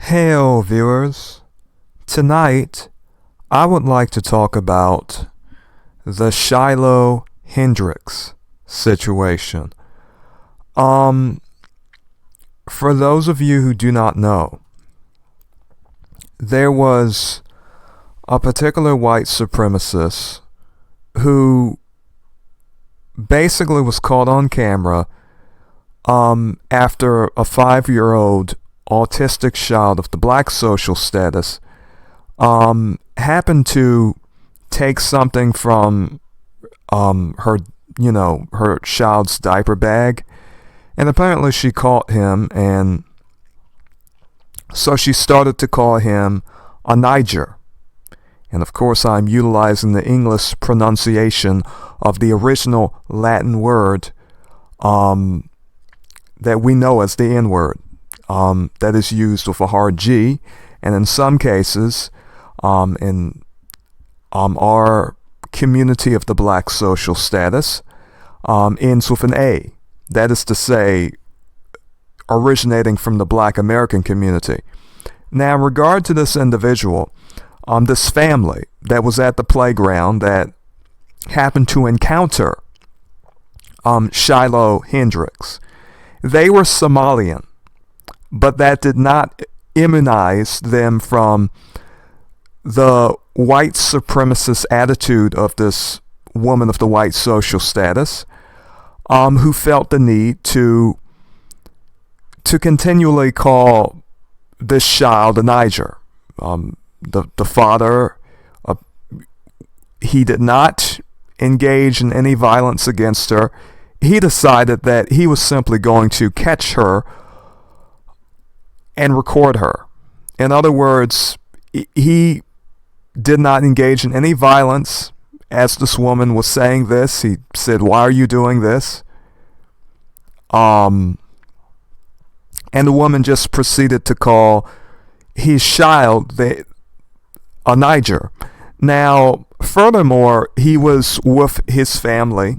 Hello, viewers. Tonight, I would like to talk about the Shiloh Hendrix situation. For those of you who do not know, there was a particular white supremacist who basically was caught on camera after a 5-year-old autistic child of the black social status happened to take something from her child's diaper bag, and apparently she caught him, and so she started to call him a Niger. And of course I'm utilizing the English pronunciation of the original Latin word that we know as the N-word. That is used with a hard G, and in some cases, in our community of the black social status, ends with an A. That is to say, originating from the black American community. Now, in regard to this individual, this family that was at the playground that happened to encounter Shiloh Hendrix, they were Somalian. But that did not immunize them from the white supremacist attitude of this woman of the white social status, who felt the need to continually call this child a Niger. The father, he did not engage in any violence against her. He decided that he was simply going to catch her and record her. In other words, he did not engage in any violence. As this woman was saying this, he said, "Why are you doing this?" And the woman just proceeded to call his child a Niger. Now, furthermore, he was with his family.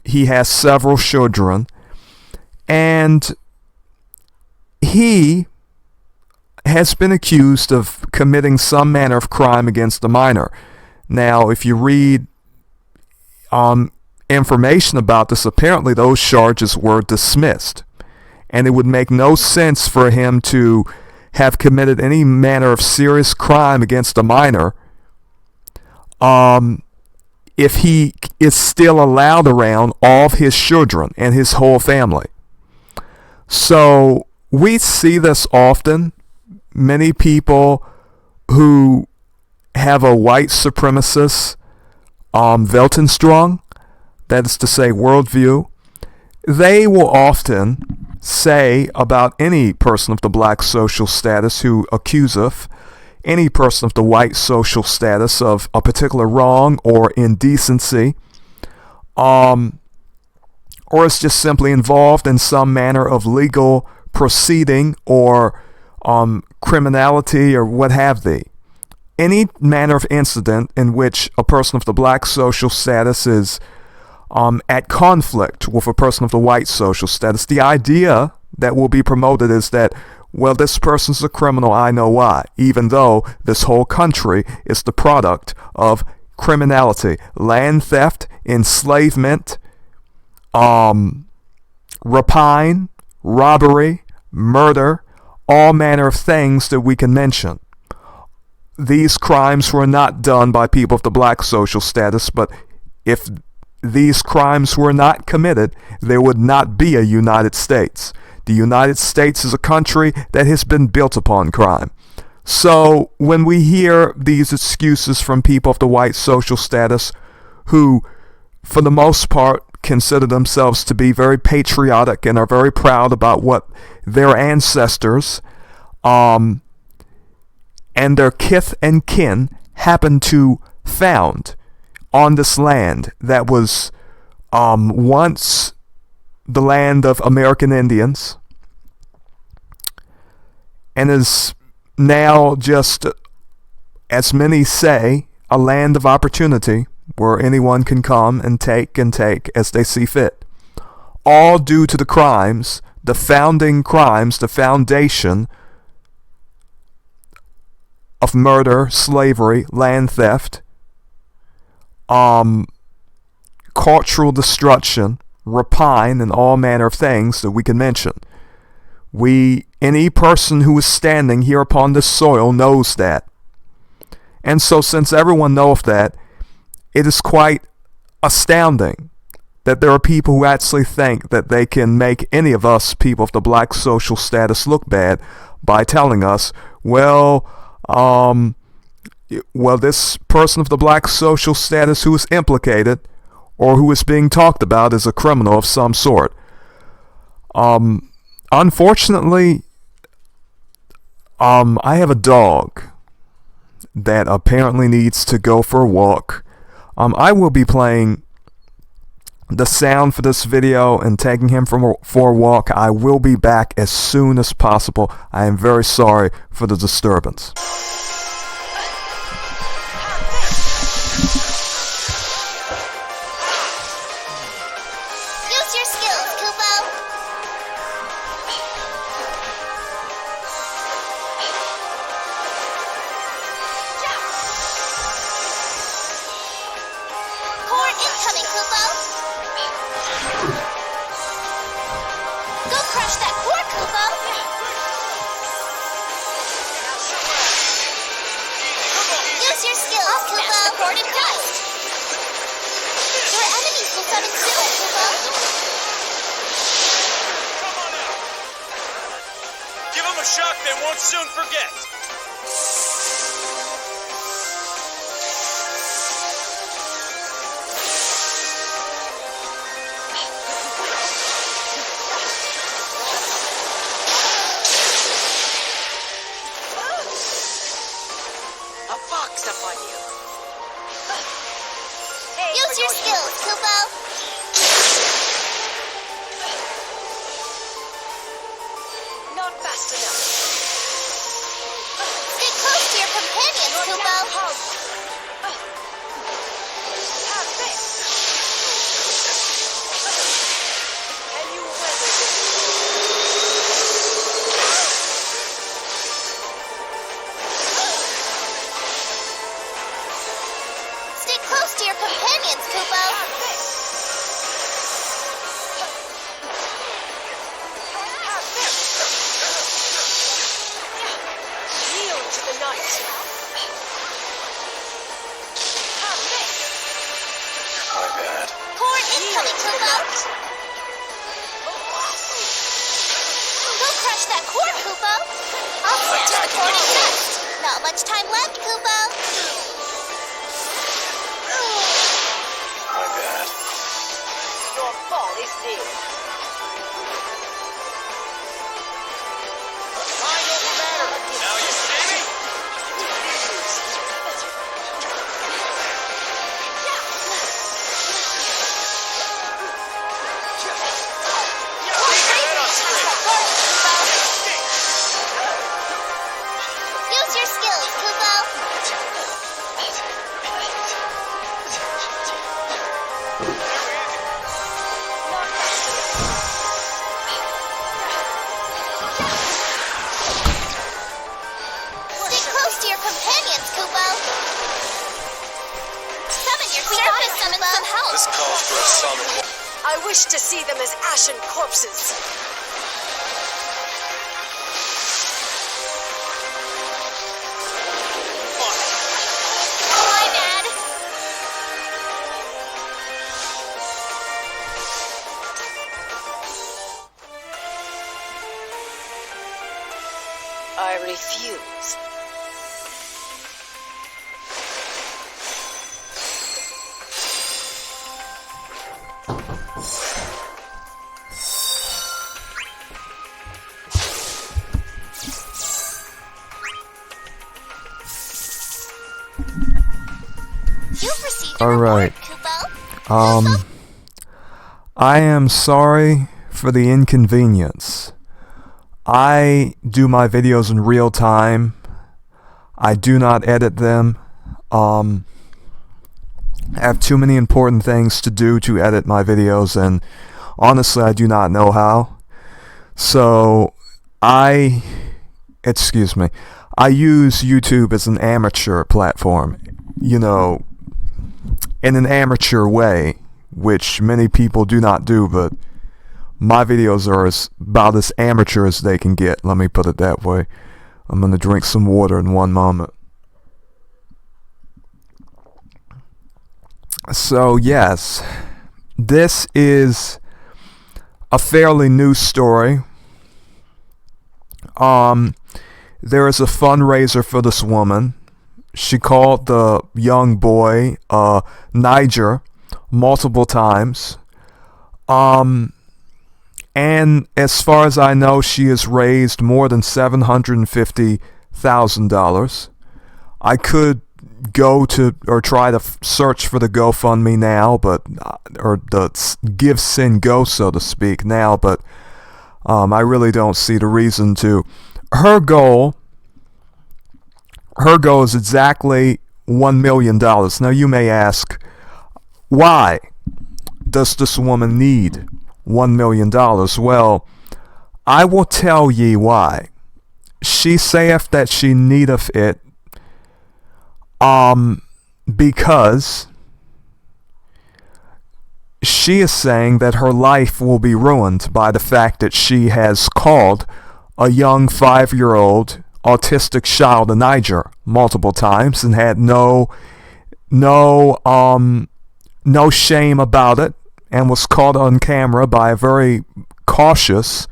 He has several children, and he has been accused of committing some manner of crime against a minor. Now, if you read information about this, apparently those charges were dismissed. And it would make no sense for him to have committed any manner of serious crime against a minor if he is still allowed around all of his children and his whole family. So we see this often. Many people who have a white supremacist Weltanschauung, that is to say worldview, they will often say about any person of the black social status who accuseth any person of the white social status of a particular wrong or indecency, or is just simply involved in some manner of legal proceeding or criminality or what have they. Any manner of incident in which a person of the black social status is at conflict with a person of the white social status, the idea that will be promoted is that, well, this person's a criminal, I know why, even though this whole country is the product of criminality, land theft, enslavement, rapine, robbery, murder, all manner of things that we can mention. These crimes were not done by people of the black social status, but if these crimes were not committed, there would not be a United States. The United States is a country that has been built upon crime. So when we hear these excuses from people of the white social status who, for the most part, consider themselves to be very patriotic and are very proud about what their ancestors and their kith and kin happened to found on this land that was once the land of American Indians and is now just, as many say, a land of opportunity where anyone can come and take as they see fit. All due to the crimes, the founding crimes, the foundation of murder, slavery, land theft, cultural destruction, rapine, and all manner of things that we can mention. Any person who is standing here upon this soil knows that. And so since everyone knows that, it is quite astounding that there are people who actually think that they can make any of us people of the black social status look bad by telling us, well, this person of the black social status who is implicated or who is being talked about is a criminal of some sort. Unfortunately, I have a dog that apparently needs to go for a walk. I will be playing the sound for this video and taking him for a walk. I will be back as soon as possible. I am very sorry for the disturbance. Use your skills, Kupo. Cord incoming, Kupo. Go crush that cord, Kupo. Use your skills, Kupo. Smash the cord in dust. Your enemies will come in soon, Kupo. Give them a shock they won't soon forget. A fox upon you. Use your skills, Kupo. Not fast enough. Stay close to your companions, You're Kupo. now home. Have this. Can you weather this? Stay close to your companions, Kupo. Have this. Have this. Yield to the night. Have this. My bad. Cord incoming, Kupo. Go crush that cord, Kupo. I'll smash the cord in dust. Not much time left, Kupo. My bad. Your fall is near. Now you see me? Use your skills, Kupo. Not fast enough. Stay close to your companions, Kupo. Summon your surface, summon some help. This calls for a summon. I wish to see them as ashen corpses. My bad. I refuse. You've received All a right. report, Kupo. I am sorry for the inconvenience. I do my videos in real time. I do not edit them. I have too many important things to do to edit my videos, and honestly, I do not know how. So, excuse me, I use YouTube as an amateur platform, in an amateur way, which many people do not do, but my videos are about as amateur as they can get. Let me put it that way. I'm going to drink some water in one moment. So, yes, this is a fairly new story. There is a fundraiser for this woman. She called the young boy Niger multiple times. And as far as I know, she has raised more than $750,000. I could go to or try to search for the GoFundMe now, or the GiveSendGo, so to speak, now, but I really don't see the reason to. Her goal is exactly $1 million. Now you may ask, why does this woman need $1 million? Well, I will tell ye why. She saith that she needeth it because she is saying that her life will be ruined by the fact that she has called a young 5-year-old autistic child a Niger multiple times and had no shame about it, and was caught on camera by a very cautious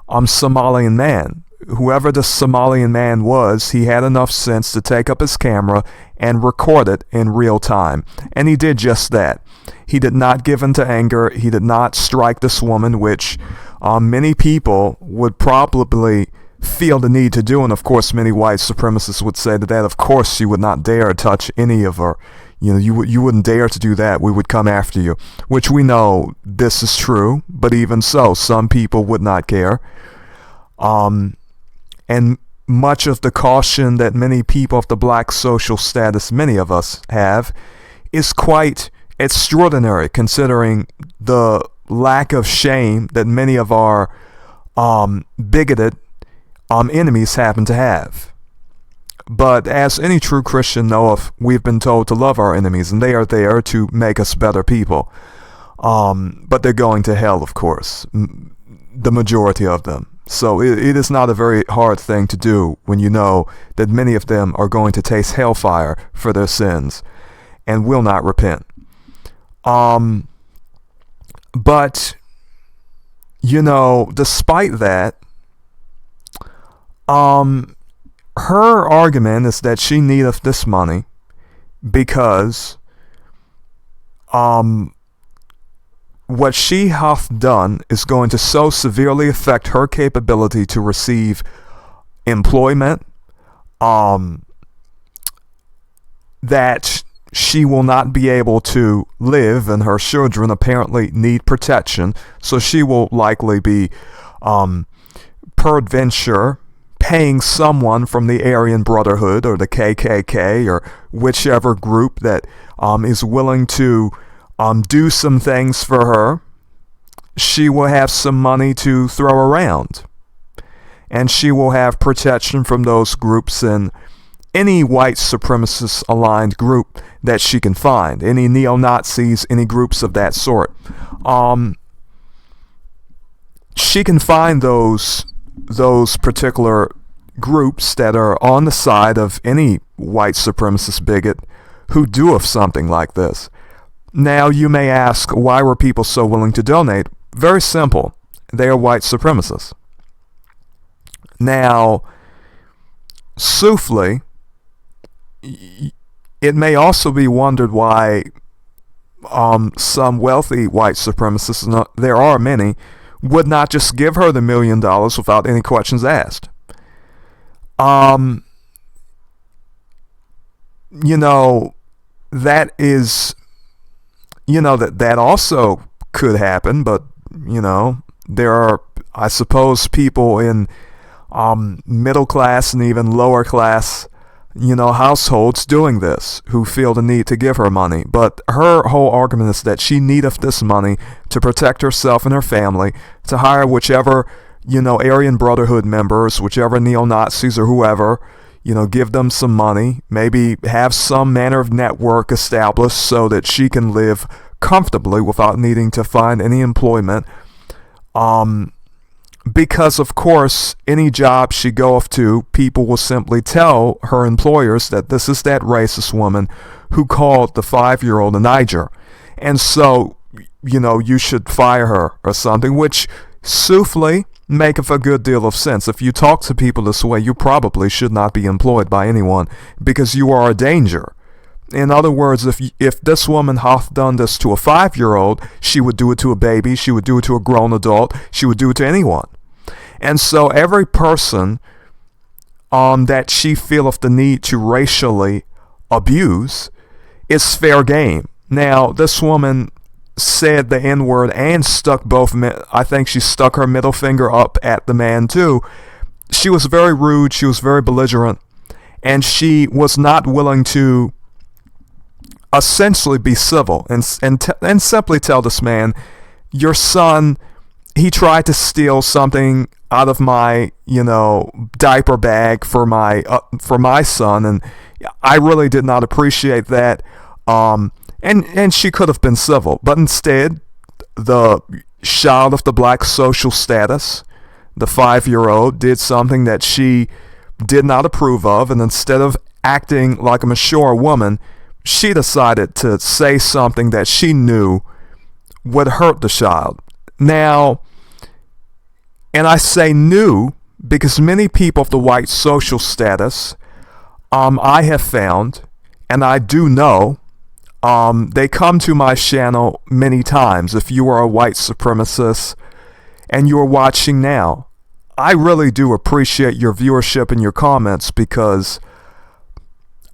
Somalian man. Whoever the Somalian man was, he had enough sense to take up his camera and record it in real time. And he did just that. He did not give in to anger. He did not strike this woman, which many people would probably feel the need to do. And of course, many white supremacists would say that of course you would not dare touch any of her. You wouldn't dare to do that. We would come after you, which we know this is true. But even so, some people would not care. And much of the caution that many people of the black social status, many of us have, is quite extraordinary considering the lack of shame that many of our bigoted enemies happen to have. But as any true Christian knoweth, we've been told to love our enemies, and they are there to make us better people. But they're going to hell, of course, the majority of them. So it is not a very hard thing to do when you know that many of them are going to taste hellfire for their sins and will not repent. But, despite that, her argument is that she needeth this money because what she hath done is going to so severely affect her capability to receive employment that she will not be able to live, and her children apparently need protection, so she will likely be peradventure paying someone from the Aryan Brotherhood or the KKK or whichever group that is willing to do some things for her. She will have some money to throw around, and she will have protection from those groups and any white supremacist aligned group that she can find, any neo-Nazis, any groups of that sort. She can find those particular groups that are on the side of any white supremacist bigot who doeth something like this. Now, you may ask, why were people so willing to donate? Very simple. They are white supremacists. Now, soothly, it may also be wondered why some wealthy white supremacists, and there are many, would not just give her the $1 million without any questions asked. That is, that also could happen, but, there are, I suppose, people in middle class and even lower class, households doing this who feel the need to give her money. But her whole argument is that she needeth this money to protect herself and her family, to hire whichever, Aryan Brotherhood members, whichever neo-Nazis or whoever, give them some money, maybe have some manner of network established so that she can live comfortably without needing to find any employment. Because, of course, any job she goes to, people will simply tell her employers that this is that racist woman who called the 5-year-old a Niger. And so, you should fire her or something, which soothly maketh a good deal of sense. If you talk to people this way, you probably should not be employed by anyone because you are a danger. In other words, if this woman hath done this to a 5-year-old, she would do it to a baby, she would do it to a grown adult, she would do it to anyone. And so every person that she feeleth the need to racially abuse is fair game. Now, this woman said the N-word and stuck I think she stuck her middle finger up at the man too. She was very rude, she was very belligerent, and she was not willing to essentially be civil and simply tell this man, your son, he tried to steal something out of my diaper bag for my son, and I really did not appreciate that. And she could have been civil, but instead the child of the black social status, the 5-year-old, did something that she did not approve of, and instead of acting like a mature woman, she decided to say something that she knew would hurt the child. Now, and I say knew because many people of the white social status, I have found, and I do know, they come to my channel many times. If you are a white supremacist and you are watching now, I really do appreciate your viewership and your comments because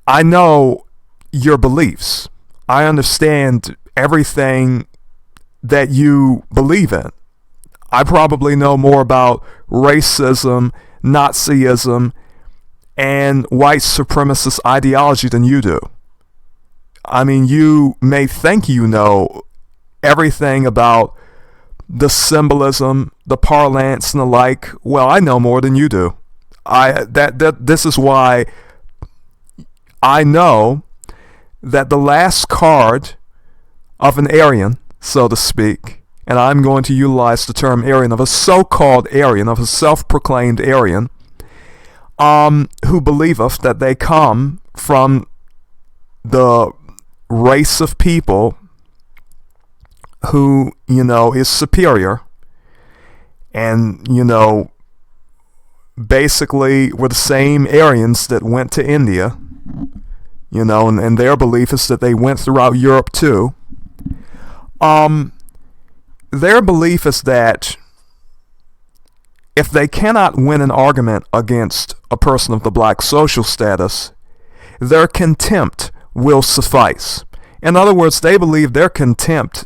I know your beliefs. I understand everything that you believe in. I probably know more about racism, Nazism, and white supremacist ideology than you do. I mean, you may think you know everything about the symbolism, the parlance, and the like. Well, I know more than you do. This is why I know that the last card of an Aryan, so to speak, and I'm going to utilize the term Aryan, of a so-called Aryan, of a self-proclaimed Aryan, who believeth that they come from the race of people who, is superior, and, basically were the same Aryans that went to India, and their belief is that they went throughout Europe too. Their belief is that if they cannot win an argument against a person of the black social status, their contempt will suffice. In other words, they believe their contempt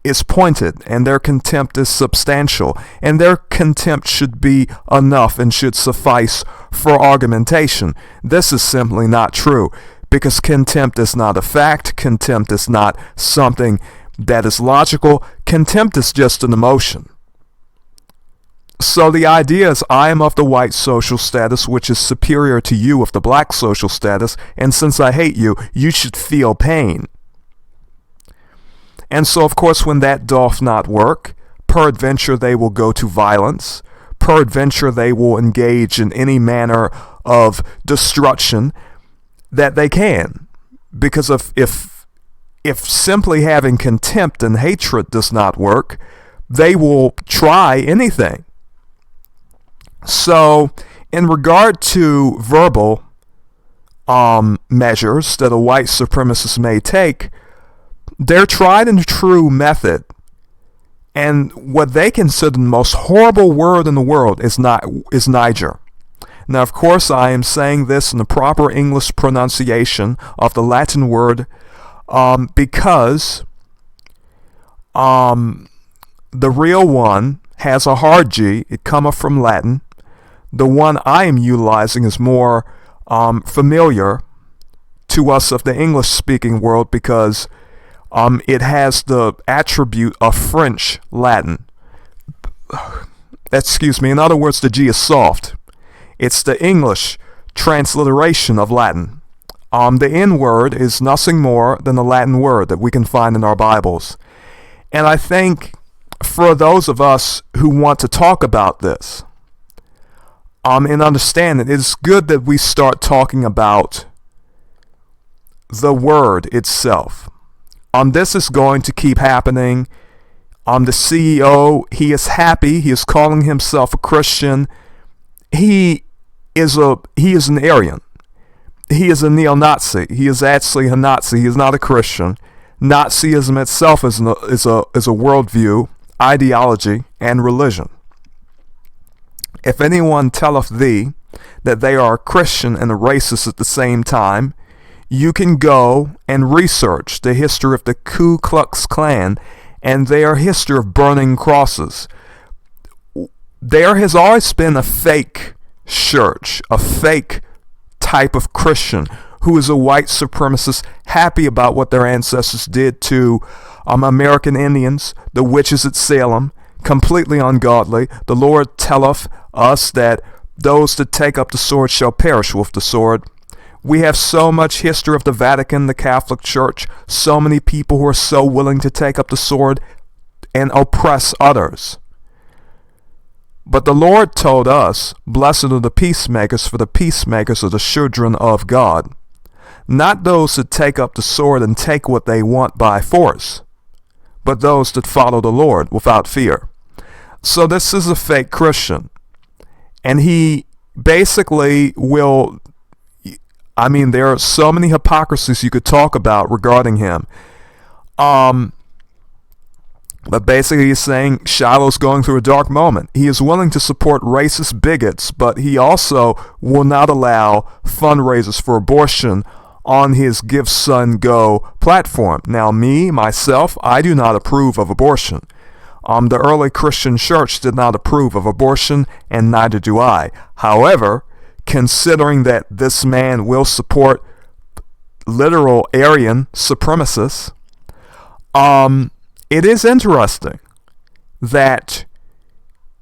is pointed and their contempt is substantial, and their contempt should be enough and should suffice for argumentation. This is simply not true, because contempt is not a fact. Contempt is not something that is logical. Contempt is just an emotion. So the idea is, I am of the white social status, which is superior to you of the black social status, and since I hate you, you should feel pain. And so, of course, when that doth not work, peradventure they will go to violence, peradventure they will engage in any manner of destruction that they can. Because if simply having contempt and hatred does not work, they will try anything. So, in regard to verbal measures that a white supremacist may take, their tried and true method, and what they consider the most horrible word in the world, is Niger. Now, of course, I am saying this in the proper English pronunciation of the Latin word because the real one has a hard G. It cometh from Latin. The one I am utilizing is more familiar to us of the English-speaking world because it has the attribute of French Latin. Excuse me. In other words, the G is soft. It's the English transliteration of Latin. The N word is nothing more than the Latin word that we can find in our Bibles. And I think for those of us who want to talk about this, and understand it, it's good that we start talking about the word itself. This is going to keep happening. The CEO, he is happy. He is calling himself a Christian. He is an Aryan. He is a neo-Nazi. He is actually a Nazi. He is not a Christian. Nazism itself is a worldview, ideology, and religion. If anyone telleth thee that they are a Christian and a racist at the same time, you can go and research the history of the Ku Klux Klan and their history of burning crosses. There has always been a fake church, a fake type of Christian who is a white supremacist, happy about what their ancestors did to American Indians, the witches at Salem, completely ungodly. The Lord telleth us that those that take up the sword shall perish with the sword. We have so much history of the Vatican, the Catholic Church, so many people who are so willing to take up the sword and oppress others. But the Lord told us, blessed are the peacemakers, for the peacemakers are the children of God. Not those that take up the sword and take what they want by force, but those that follow the Lord without fear. So this is a fake Christian. And he basically will, there are so many hypocrisies you could talk about regarding him. But basically he's saying Shiloh's going through a dark moment. He is willing to support racist bigots, but he also will not allow fundraisers for abortion on his GiveSendGo platform. Now myself, I do not approve of abortion. The early Christian church did not approve of abortion, and neither do I. However, considering that this man will support literal Aryan supremacists, it is interesting that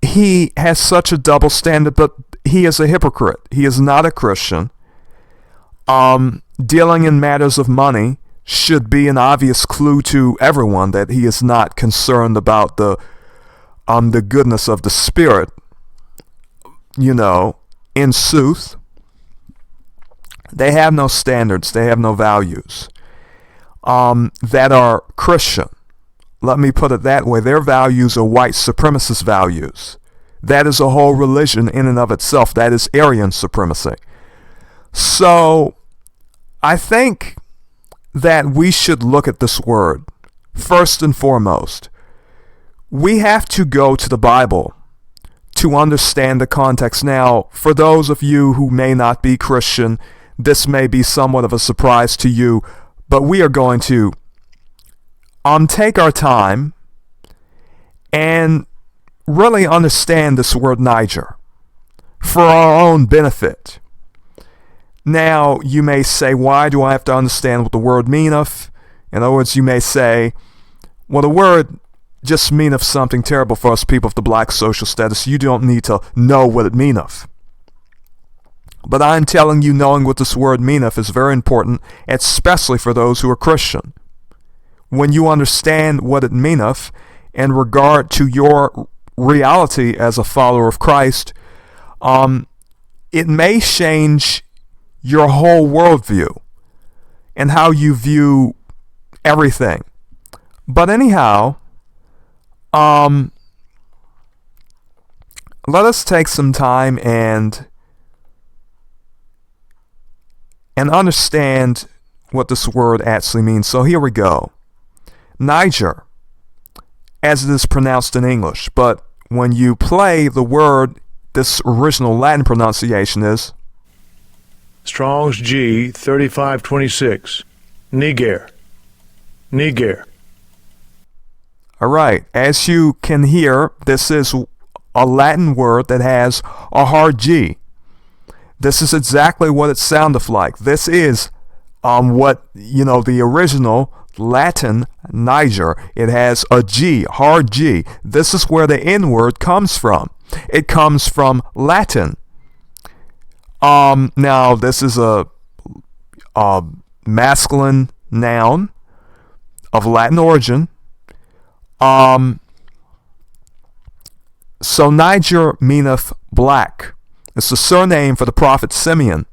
he has such a double standard, but he is a hypocrite. He is not a Christian. Dealing in matters of money should be an obvious clue to everyone that he is not concerned about the goodness of the Spirit. In sooth, they have no standards, they have no values that are Christian. Let me put it that way. Their values are white supremacist values. That is a whole religion in and of itself. That is Aryan supremacy. So I think that we should look at this word. First and foremost, we have to go to the Bible to understand the context. Now, for those of you who may not be Christian, this may be somewhat of a surprise to you, but we are going to take our time and really understand this word Niger for our own benefit. Now, you may say, why do I have to understand what the word meaneth? In other words, you may say, well, the word just meaneth something terrible for us people of the black social status. You don't need to know what it meaneth. But I'm telling you, knowing what this word meaneth is very important, especially for those who are Christian. When you understand what it meaneth in regard to your reality as a follower of Christ, it may change your whole worldview and how you view everything. But anyhow, let us take some time and understand what this word actually means. So here we go. Niger, as it is pronounced in English, but when you play the word, this original Latin pronunciation is Strong's G 3526. Niger. Niger. All right. As you can hear, this is a Latin word that has a hard G. This is exactly what it sounded like. This is what, the original Latin Niger. It has a G, hard G. This is where the N word comes from. It comes from Latin. Now this is a masculine noun of Latin origin. So Niger meaneth black. It's the surname for the prophet Simeon.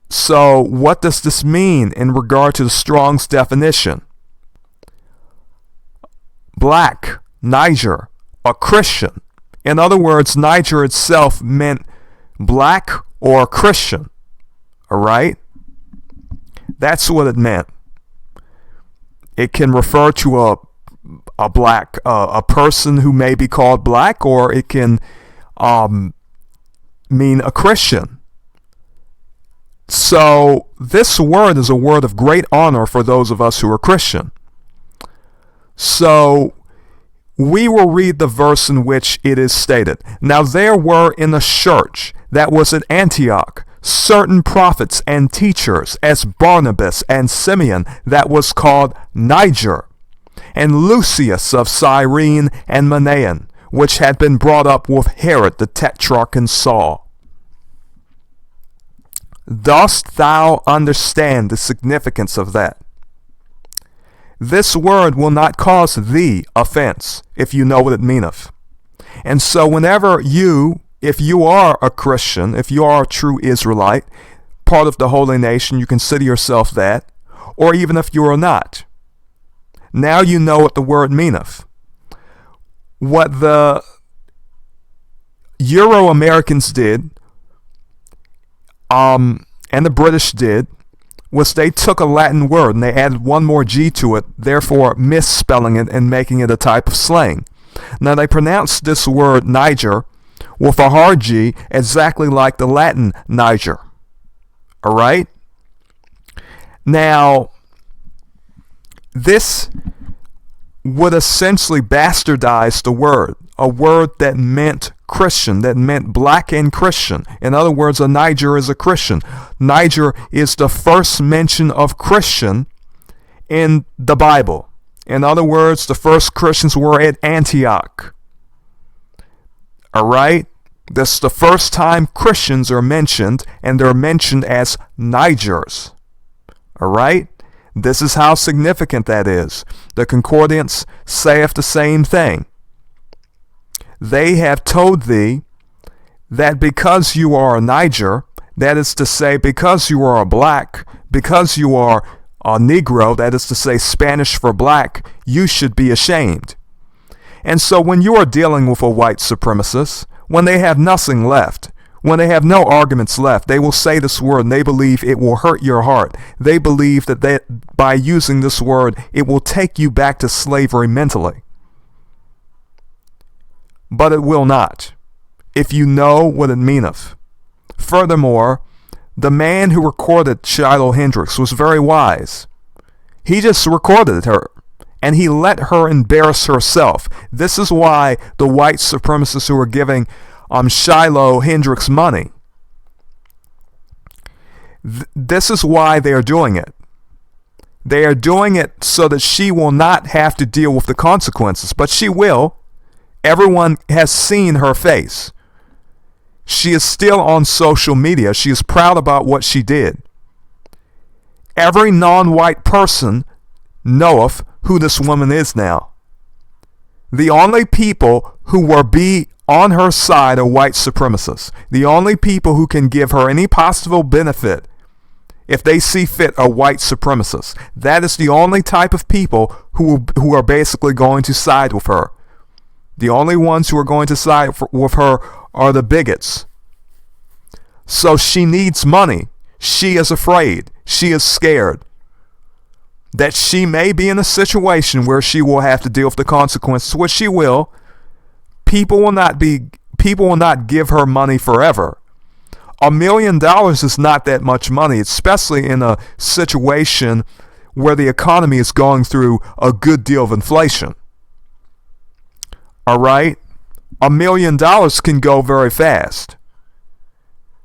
So what does this mean in regard to the Strong's definition? Black, Niger, a Christian. In other words, Niger itself meant black or Christian. All right? That's what it meant. It can refer to a black, a person who may be called black, or it can mean a Christian. So this word is a word of great honor for those of us who are Christian. So we will read the verse in which it is stated. Now there were in the church that was at Antioch certain prophets and teachers, as Barnabas and Simeon that was called Niger, and Lucius of Cyrene, and Manaen, which had been brought up with Herod the Tetrarch and Saul. Dost thou understand the significance of that? This word will not cause thee offense, if you know what it meaneth. And so whenever you, if you are a Christian, if you are a true Israelite, part of the holy nation, you consider yourself that, or even if you are not, now you know what the word meaneth. What the Euro-Americans did, and the British did, was they took a Latin word and they added one more G to it, therefore misspelling it and making it a type of slang. Now they pronounced this word Niger with a hard G exactly like the Latin Niger. Alright? Now, this would essentially bastardize the word, a word that meant Christian, that meant black and Christian. In other words, a Niger is a Christian. Niger is the first mention of Christian in the Bible. In other words, the first Christians were at Antioch. All right? This is the first time Christians are mentioned, and they're mentioned as Nigers. All right? This is how significant that is. The concordance saith the same thing. They have told thee that because you are a Niger, that is to say, because you are a black, because you are a Negro, that is to say, Spanish for black, you should be ashamed. And so when you are dealing with a white supremacist, when they have nothing left, when they have no arguments left, they will say this word and they believe it will hurt your heart. They believe that by using this word, it will take you back to slavery mentally. But it will not, if you know what it meaneth. Furthermore, the man who recorded Shiloh Hendrix was very wise. He just recorded her, and he let her embarrass herself. This is why the white supremacists who are giving Shiloh Hendrix money, this is why they are doing it. They are doing it so that she will not have to deal with the consequences, but she will. Everyone has seen her face. She is still on social media. She is proud about what she did. Every non-white person knoweth who this woman is now. The only people who will be on her side are white supremacists. The only people who can give her any possible benefit, if they see fit, are white supremacists. That is the only type of people who are basically going to side with her. The only ones who are going to side with her are the bigots. So she needs money. She is afraid. She is scared that she may be in a situation where she will have to deal with the consequences, which she will. People will not give her money forever. $1 million is not that much money, especially in a situation where the economy is going through a good deal of inflation. All right? $1 million can go very fast.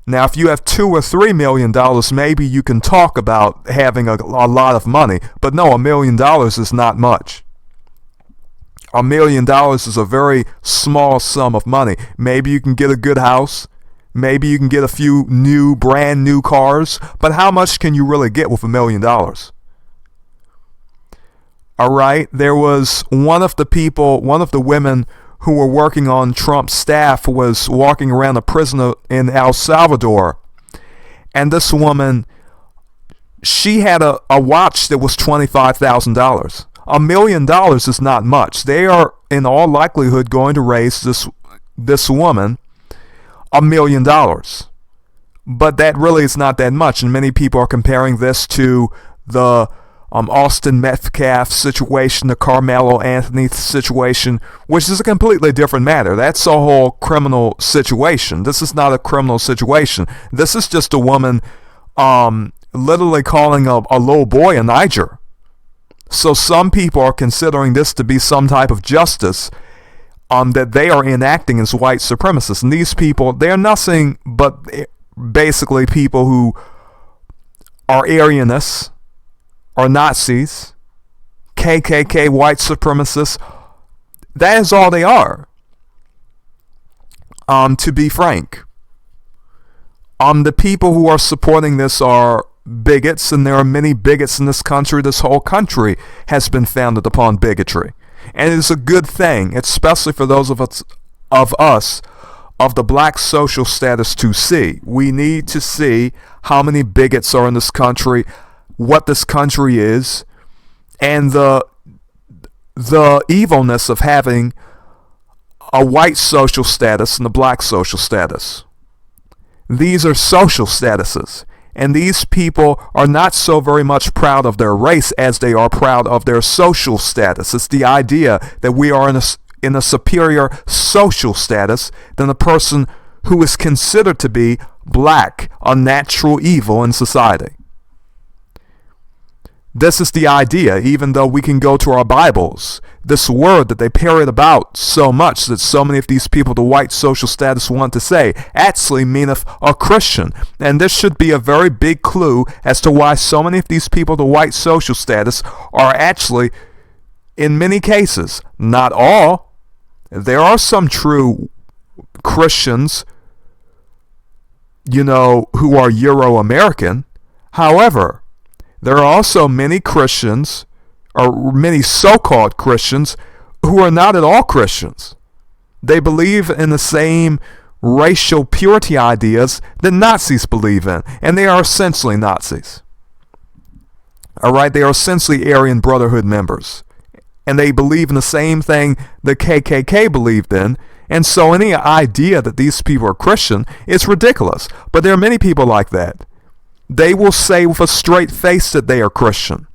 Now, if you have $2 or $3 million, maybe you can talk about having a lot of money. But no, $1 million is not much. $1 million is a very small sum of money. Maybe you can get a good house. Maybe you can get a few brand new cars, but how much can you really get with $1 million? All right, there was one of the women who were working on Trump's staff was walking around a prison in El Salvador, and this woman, she had a watch that was $25,000. $1 million is not much. They are in all likelihood going to raise this woman $1 million. But that really is not that much, and many people are comparing this to the Austin Metcalf situation, the Carmelo Anthony situation, which is a completely different matter. That's a whole criminal situation. This is not a criminal situation. This is just a woman literally calling a little boy a Niger. So some people are considering this to be some type of justice that they are enacting as white supremacists. And these people, they're nothing but basically people who are Aryanists, or Nazis, KKK, white supremacists. That is all they are, to be frank. The people who are supporting this are bigots, and there are many bigots in this country. This whole country has been founded upon bigotry. And it is a good thing, especially for those of us of the black social status to see. We need to see how many bigots are in this country, what this country is, and the evilness of having a white social status and a black social status. These are social statuses, and these people are not so very much proud of their race as they are proud of their social status. It's the idea that we are in a superior social status than a person who is considered to be black, a natural evil in society. This is the idea, even though we can go to our Bibles. This word that they parrot about so much that so many of these people, the white social status, want to say, actually meaneth a Christian. And this should be a very big clue as to why so many of these people, the white social status, are actually, in many cases, not all. There are some true Christians, who are Euro-American. However, there are also many Christians, or many so-called Christians, who are not at all Christians. They believe in the same racial purity ideas that Nazis believe in, and they are essentially Nazis. All right, they are essentially Aryan Brotherhood members, and they believe in the same thing the KKK believed in, and so any idea that these people are Christian is ridiculous. But there are many people like that. They will say with a straight face that they are Christian.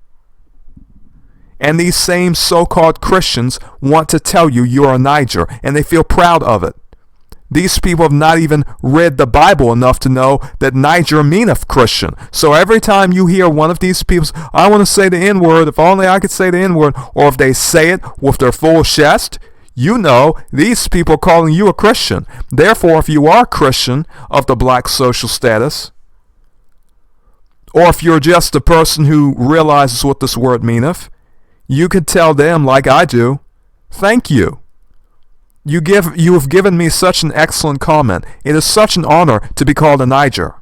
And these same so-called Christians want to tell you you are a Niger, and they feel proud of it. These people have not even read the Bible enough to know that Niger meaneth Christian. So every time you hear one of these people, I want to say the N-word, if only I could say the N-word, or if they say it with their full chest, these people are calling you a Christian. Therefore, if you are a Christian of the black social status, or if you're just a person who realizes what this word meaneth, you could tell them, like I do, thank you. You have given me such an excellent comment. It is such an honor to be called a Niger.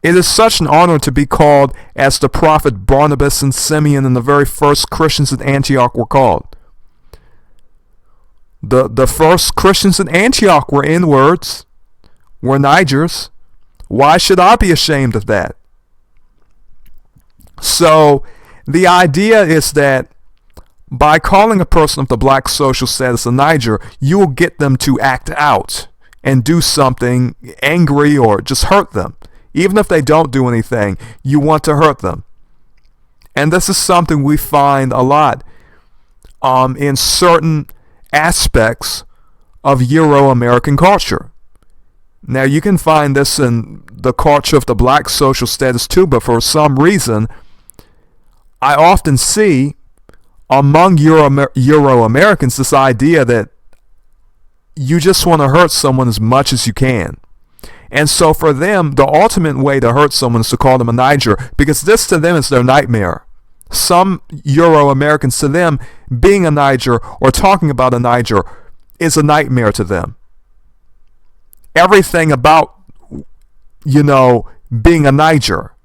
It is such an honor to be called as the prophet Barnabas and Simeon and the very first Christians at Antioch were called. The first Christians in Antioch were N-words, were Nigers. Why should I be ashamed of that? So the idea is that by calling a person of the black social status a Niger, you will get them to act out and do something angry or just hurt them. Even if they don't do anything, you want to hurt them. And this is something we find a lot in certain aspects of Euro-American culture. Now, you can find this in the culture of the black social status too, but for some reason, I often see among Euro-Americans this idea that you just want to hurt someone as much as you can. And so for them, the ultimate way to hurt someone is to call them a Niger, because this to them is their nightmare. Some Euro-Americans, to them, being a Niger or talking about a Niger is a nightmare to them. everything about, being a Niger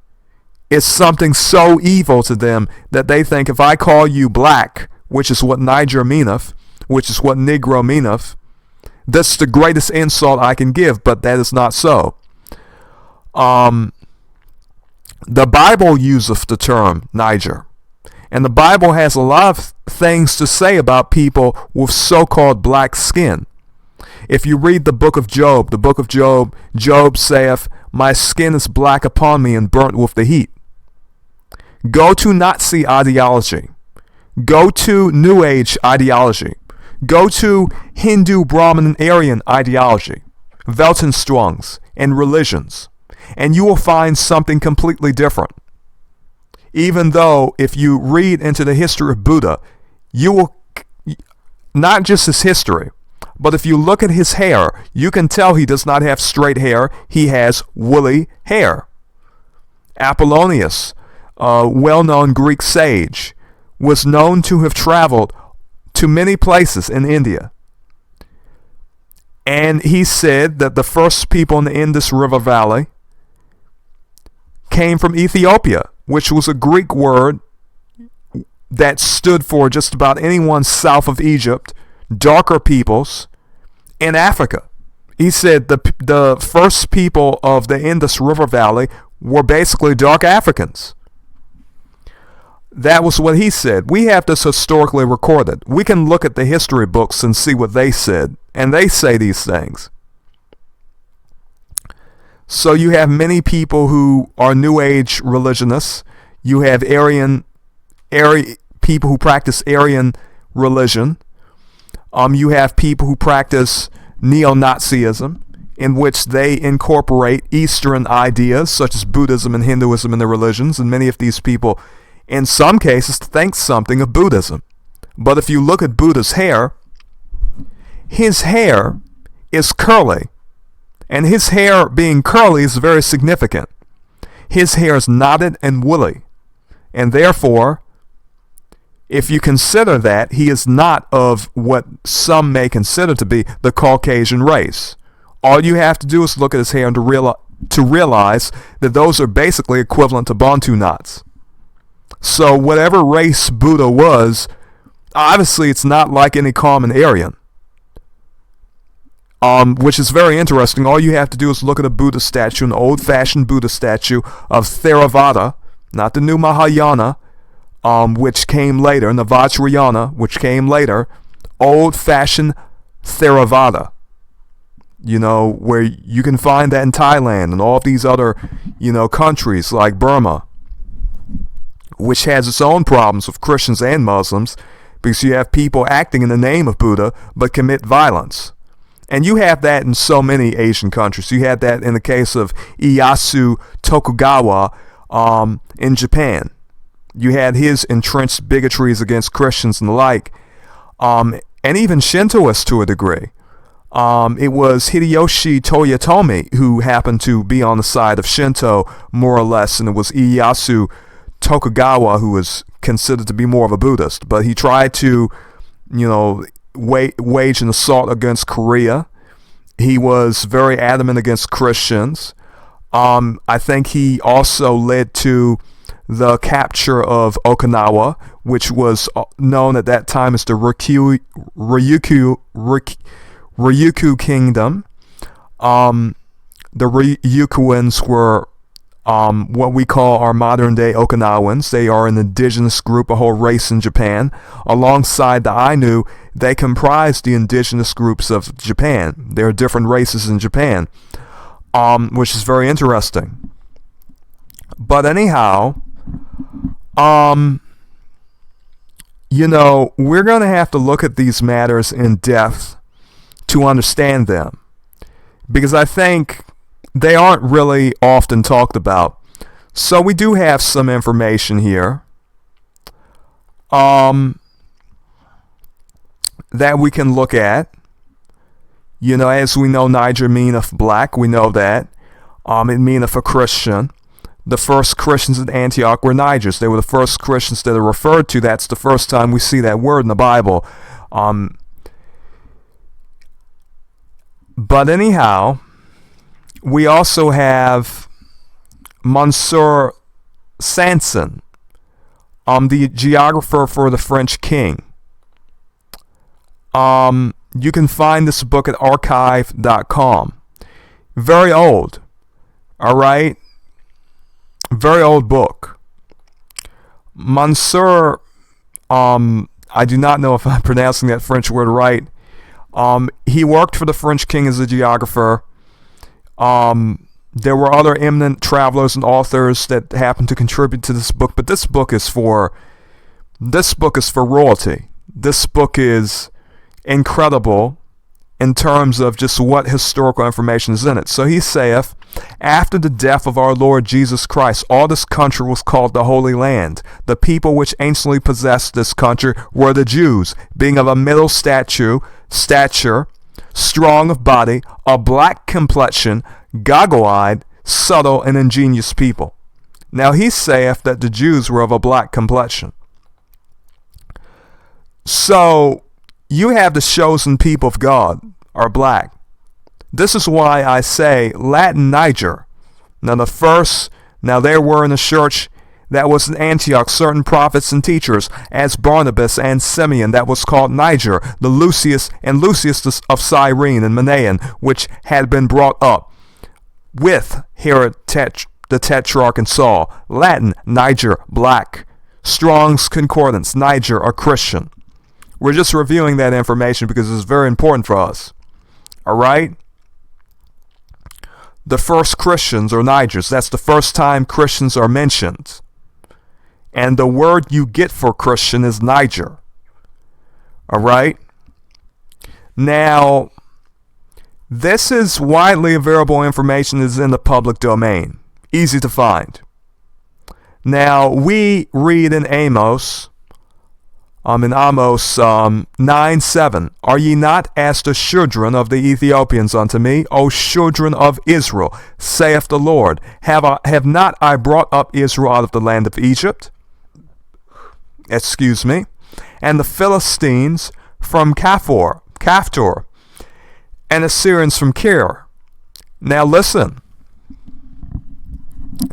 is something so evil to them that they think if I call you black, which is what Niger meaneth, which is what Negro meaneth, that's the greatest insult I can give, but that is not so. The Bible useth the term Niger. And the Bible has a lot of things to say about people with so-called black skin. If you read the book of Job, Job saith, my skin is black upon me and burnt with the heat. Go to Nazi ideology. Go to New Age ideology. Go to Hindu, Brahmin, and Aryan ideology, Weltanschauungs, and religions, and you will find something completely different. Even though if you read into the history of Buddha, you will, not just his history, but if you look at his hair, you can tell he does not have straight hair. He has woolly hair. Apollonius, a well-known Greek sage, was known to have traveled to many places in India. And he said that the first people in the Indus River Valley came from Ethiopia, which was a Greek word that stood for just about anyone south of Egypt, darker peoples in Africa. He said the first people of the Indus River Valley were basically dark Africans. That was what he said. We have this historically recorded. We can look at the history books and see what they said, and they say these things. So you have many people who are New Age religionists. You have people who practice Aryan religion. You have people who practice neo-Nazism, in which they incorporate Eastern ideas such as Buddhism and Hinduism in their religions, and many of these people, in some cases, think something of Buddhism. But if you look at Buddha's hair, his hair is curly. And his hair being curly is very significant. His hair is knotted and woolly. And therefore, if you consider that, he is not of what some may consider to be the Caucasian race. All you have to do is look at his hair and to realize that those are basically equivalent to Bantu knots. So whatever race Buddha was, obviously it's not like any common Aryan. Which is very interesting. All you have to do is look at a Buddha statue, an old-fashioned Buddha statue of Theravada, not the new Mahayana, which came later, and the Vajrayana, which came later, old-fashioned Theravada. Where you can find that in Thailand and all of these other, countries like Burma, which has its own problems with Christians and Muslims, because you have people acting in the name of Buddha but commit violence. And you have that in so many Asian countries. You had that in the case of Ieyasu Tokugawa in Japan. You had his entrenched bigotries against Christians and the like, and even Shintoists to a degree. It was Hideyoshi Toyotomi who happened to be on the side of Shinto, more or less, and it was Ieyasu Tokugawa who was considered to be more of a Buddhist. But he tried to, wage an assault against Korea. He was very adamant against Christians. I think he also led to the capture of Okinawa, which was known at that time as the Ryukyu Kingdom. The Ryukyuans were what we call our modern-day Okinawans. They are an indigenous group, a whole race in Japan. Alongside the Ainu, they comprise the indigenous groups of Japan. There are different races in Japan, which is very interesting. But anyhow, we're going to have to look at these matters in depth to understand them, because I think they aren't really often talked about. So we do have some information here that we can look at. As we know, Niger meaneth black. We know that. It meaneth a Christian. The first Christians in Antioch were Nigers. They were the first Christians that are referred to. That's the first time we see that word in the Bible. But anyhow, we also have Monsieur Sanson, the geographer for the French king. You can find this book at archive.com. Very old. All right? Very old book. Monsieur, I do not know if I'm pronouncing that French word right. He worked for the French king as a geographer. There were other eminent travelers and authors that happened to contribute to this book, but this book is for royalty. This book is incredible in terms of just what historical information is in it. So he saith, after the death of our Lord Jesus Christ, all this country was called the Holy Land. The people which anciently possessed this country were the Jews, being of a middle stature, strong of body, a black complexion, goggle-eyed, subtle, and ingenious people. Now he saith that the Jews were of a black complexion. So you have the chosen people of God are black. This is why I say Latin Niger. Now there were in the church that was in Antioch certain prophets and teachers, as Barnabas and Simeon, that was called Niger, the Lucius of Cyrene and Manaen, which had been brought up with Herod the Tetrarch and Saul. Latin, Niger, black. Strong's Concordance, Niger, a Christian. We're just reviewing that information because it's very important for us. All right? The first Christians are Nigers. That's the first time Christians are mentioned. And the word you get for Christian is Niger. All right? Now, this is widely available information that is in the public domain. Easy to find. Now, we read in Amos 9:7, are ye not as the children of the Ethiopians unto me, O children of Israel, saith the Lord? Have not I brought up Israel out of the land of Egypt? And the Philistines from Caphtor, and Assyrians from Kir. Now listen,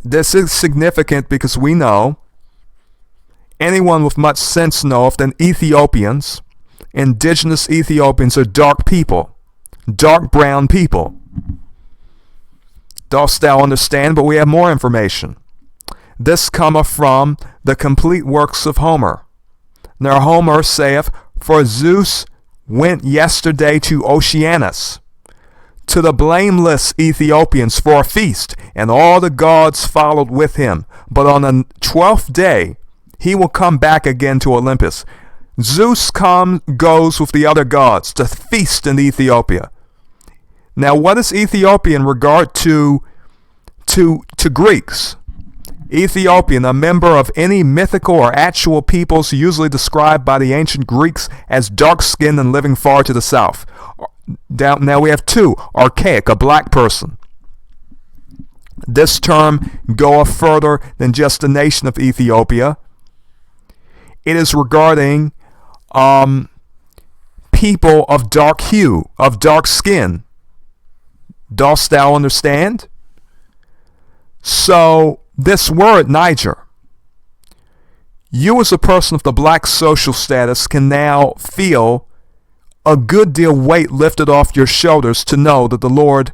this is significant because we know, anyone with much sense knoweth that Ethiopians, indigenous Ethiopians, are dark people, dark brown people. Dost thou understand? But we have more information. This cometh from the complete works of Homer. Now Homer saith, for Zeus went yesterday to Oceanus, to the blameless Ethiopians for a feast, and all the gods followed with him. But on the 12th day, he will come back again to Olympus. Zeus goes with the other gods to feast in Ethiopia. Now, what is Ethiopia in regard to Greeks? Ethiopian, a member of any mythical or actual peoples usually described by the ancient Greeks as dark-skinned and living far to the south. Now we have two, archaic, a black person. This term goeth further than just the nation of Ethiopia. It is regarding people of dark hue, of dark skin. Dost thou understand? So, this word, Niger, you as a person of the black social status can now feel a good deal weight lifted off your shoulders to know that the Lord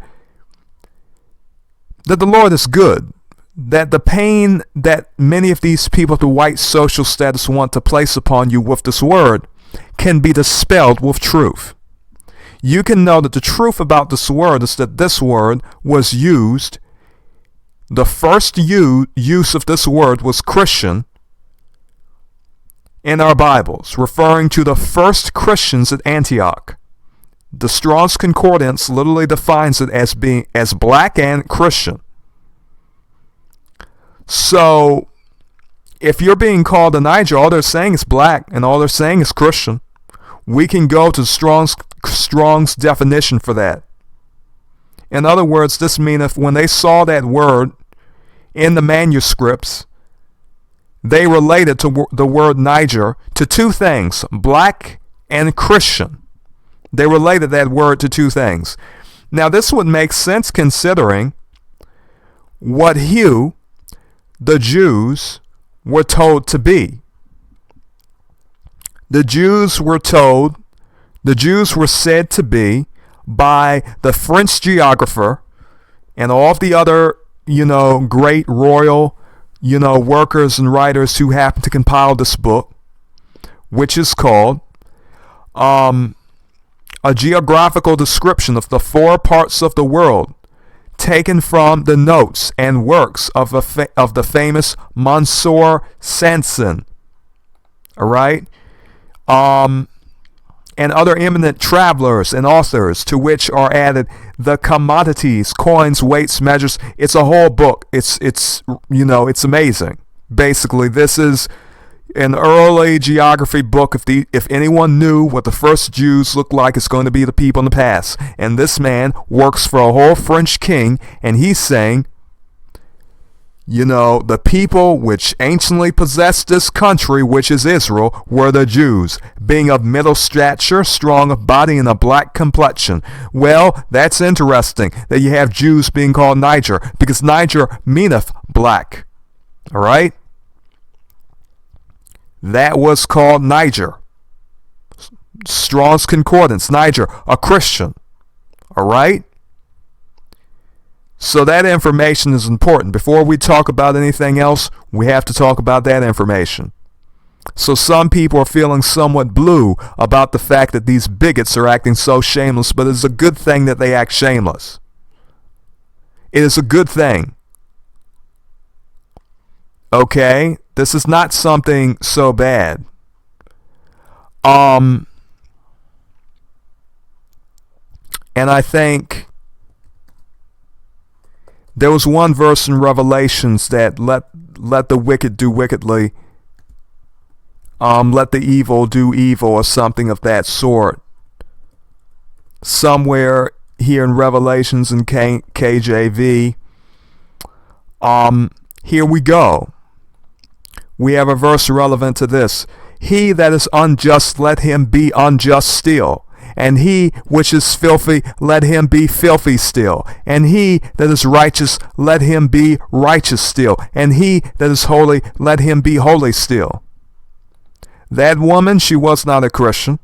is good. That the pain that many of these people of the white social status want to place upon you with this word can be dispelled with truth. You can know that the truth about this word is that this word was used, the first use of this word was Christian in our Bibles, referring to the first Christians at Antioch. The Strong's Concordance literally defines it as being as black and Christian. So, if you're being called a Niger, all they're saying is black and all they're saying is Christian. We can go to Strong's definition for that. In other words, this means when they saw that word in the manuscripts, they related to the word Niger to two things, black and Christian. They related that word to two things. Now, this would make sense considering what hue the Jews were told to be. The Jews were said to be by the French geographer and all of the other, great royal, workers and writers who happened to compile this book, which is called a geographical description of the four parts of the world, taken from the notes and works of the famous Monsieur Sanson. All right? And other eminent travelers and authors, to which are added the commodities, coins, weights, measures. It's a whole book. It's amazing. Basically, this is an early geography book. If anyone knew what the first Jews looked like, it's going to be the people in the past. And this man works for a whole French king, and he's saying, the people which anciently possessed this country, which is Israel, were the Jews, being of middle stature, strong of body, and a black complexion. Well, that's interesting that you have Jews being called Niger, because Niger meaneth black. All right? That was called Niger. Strong's Concordance, Niger, a Christian. All right? So that information is important. Before we talk about anything else, we have to talk about that information. So some people are feeling somewhat blue about the fact that these bigots are acting so shameless, but it's a good thing that they act shameless. It is a good thing. Okay? This is not something so bad. And I think there was one verse in Revelations that let the wicked do wickedly, let the evil do evil, or something of that sort. Somewhere here in Revelations in KJV. Here we go. We have a verse relevant to this. He that is unjust, let him be unjust still. And he which is filthy, let him be filthy still. And he that is righteous, let him be righteous still. And he that is holy, let him be holy still. That woman, she was not a Christian.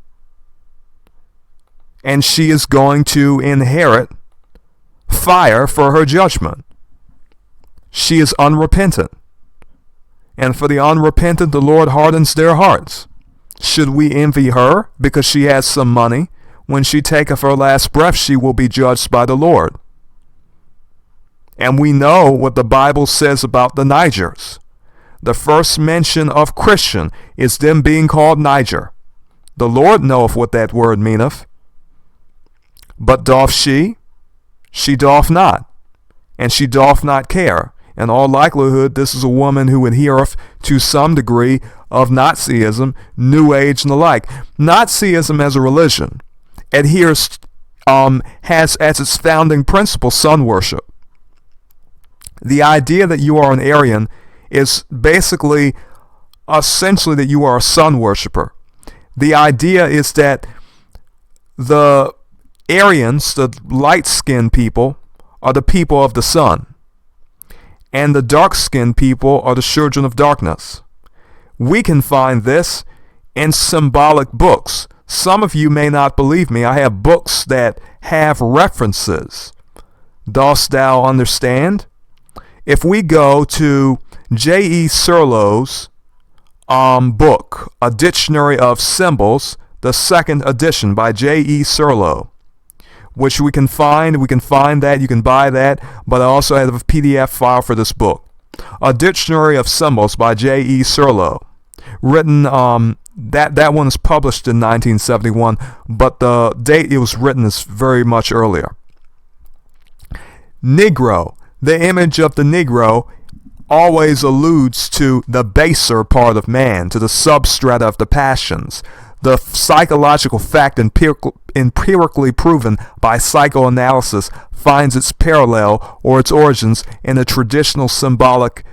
And she is going to inherit fire for her judgment. She is unrepentant. And for the unrepentant, the Lord hardens their hearts. Should we envy her because she has some money? When she taketh her last breath, she will be judged by the Lord. And we know what the Bible says about the Nigers. The first mention of Christian is them being called Niger. The Lord knoweth what that word meaneth. But doth she? She doth not. And she doth not care. In all likelihood, this is a woman who adhereth to some degree of Nazism, New Age, and the like. Nazism as a religion has as its founding principle sun worship. The idea that you are an Aryan is essentially that you are a sun worshiper. The idea is that the Aryans, the light-skinned people, are the people of the sun. And the dark-skinned people are the children of darkness. We can find this in symbolic books. Some of you may not believe me. I have books that have references. Dost thou understand? If we go to J.E. Serlo's book, A Dictionary of Symbols, the second edition by J.E. Serlo, which we can find that, you can buy that, but I also have a PDF file for this book. A Dictionary of Symbols by J.E. Serlo. Written, that one is published in 1971, but the date it was written is very much earlier. Negro. The image of the Negro always alludes to the baser part of man, to the substrata of the passions. The psychological fact empirically proven by psychoanalysis finds its parallel or its origins in a traditional symbolic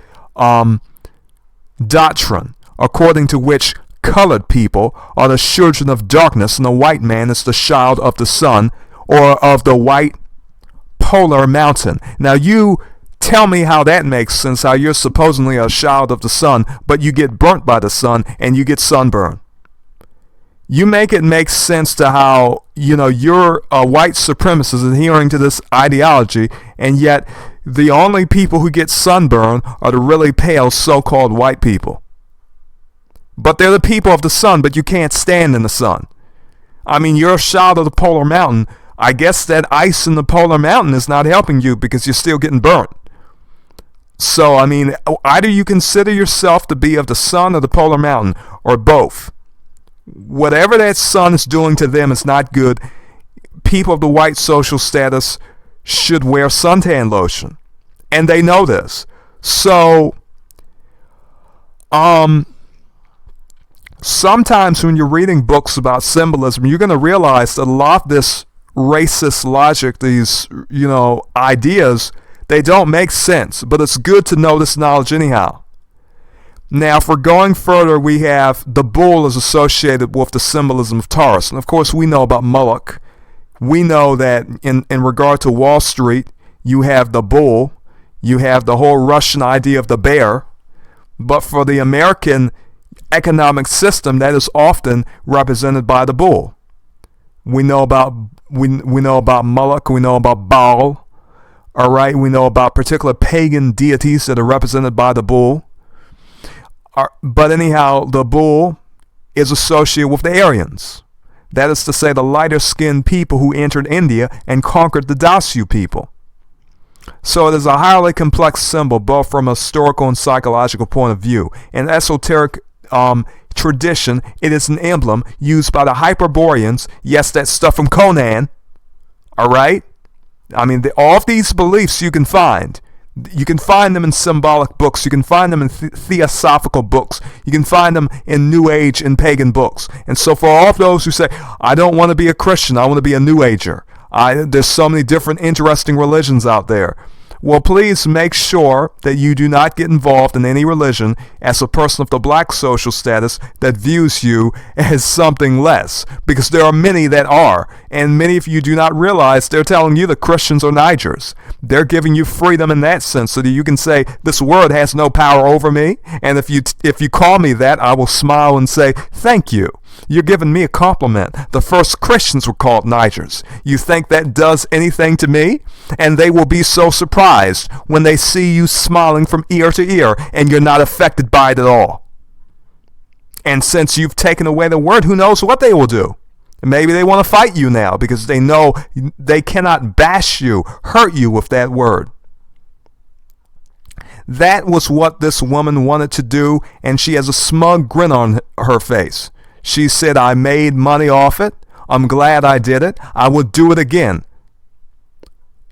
doctrine, according to which colored people are the children of darkness and the white man is the child of the sun, or of the white polar mountain. Now you tell me how that makes sense, how you're supposedly a child of the sun, but you get burnt by the sun and you get sunburn. You make it make sense to how, you're a white supremacist adhering to this ideology, and yet the only people who get sunburn are the really pale so-called white people. But they're the people of the sun, but you can't stand in the sun. I mean, you're a child of the polar mountain. I guess that ice in the polar mountain is not helping you because you're still getting burnt. So, I mean, either you consider yourself to be of the sun or the polar mountain, or both. Whatever that sun is doing to them is not good. People of the white social status should wear suntan lotion. And they know this. So, sometimes when you're reading books about symbolism, you're going to realize that a lot of this racist logic, these, ideas, they don't make sense, but it's good to know this knowledge anyhow. Now, if we're going further, we have the bull is associated with the symbolism of Taurus. And of course, we know about Moloch. We know that in regard to Wall Street, you have the bull, you have the whole Russian idea of the bear. But for the American economic system, that is often represented by the bull. We know about Moloch, we know about Baal. All right, we know about particular pagan deities that are represented by the bull. But anyhow, the bull is associated with the Aryans. That is to say, the lighter-skinned people who entered India and conquered the Dasu people. So it is a highly complex symbol, both from a historical and psychological point of view. In esoteric tradition, it is an emblem used by the Hyperboreans. Yes, that stuff from Conan. All right? I mean, all of these beliefs you can find. You can find them in symbolic books. You can find them in theosophical books. You can find them in New Age and pagan books. And so for all of those who say, I don't want to be a Christian, I want to be a New Ager. There's so many different interesting religions out there. Well, please make sure that you do not get involved in any religion as a person of the black social status that views you as something less, because there are many that are, and many of you do not realize they're telling you that Christians are Nigers. They're giving you freedom in that sense so that you can say, this word has no power over me, and if you call me that, I will smile and say, thank you. You're giving me a compliment. The first Christians were called Nigers. You think that does anything to me? And they will be so surprised when they see you smiling from ear to ear and you're not affected by it at all. And since you've taken away the word, who knows what they will do? Maybe they want to fight you now because they know they cannot bash you, hurt you with that word. That was what this woman wanted to do, and she has a smug grin on her face. She said, I made money off it. I'm glad I did it. I would do it again.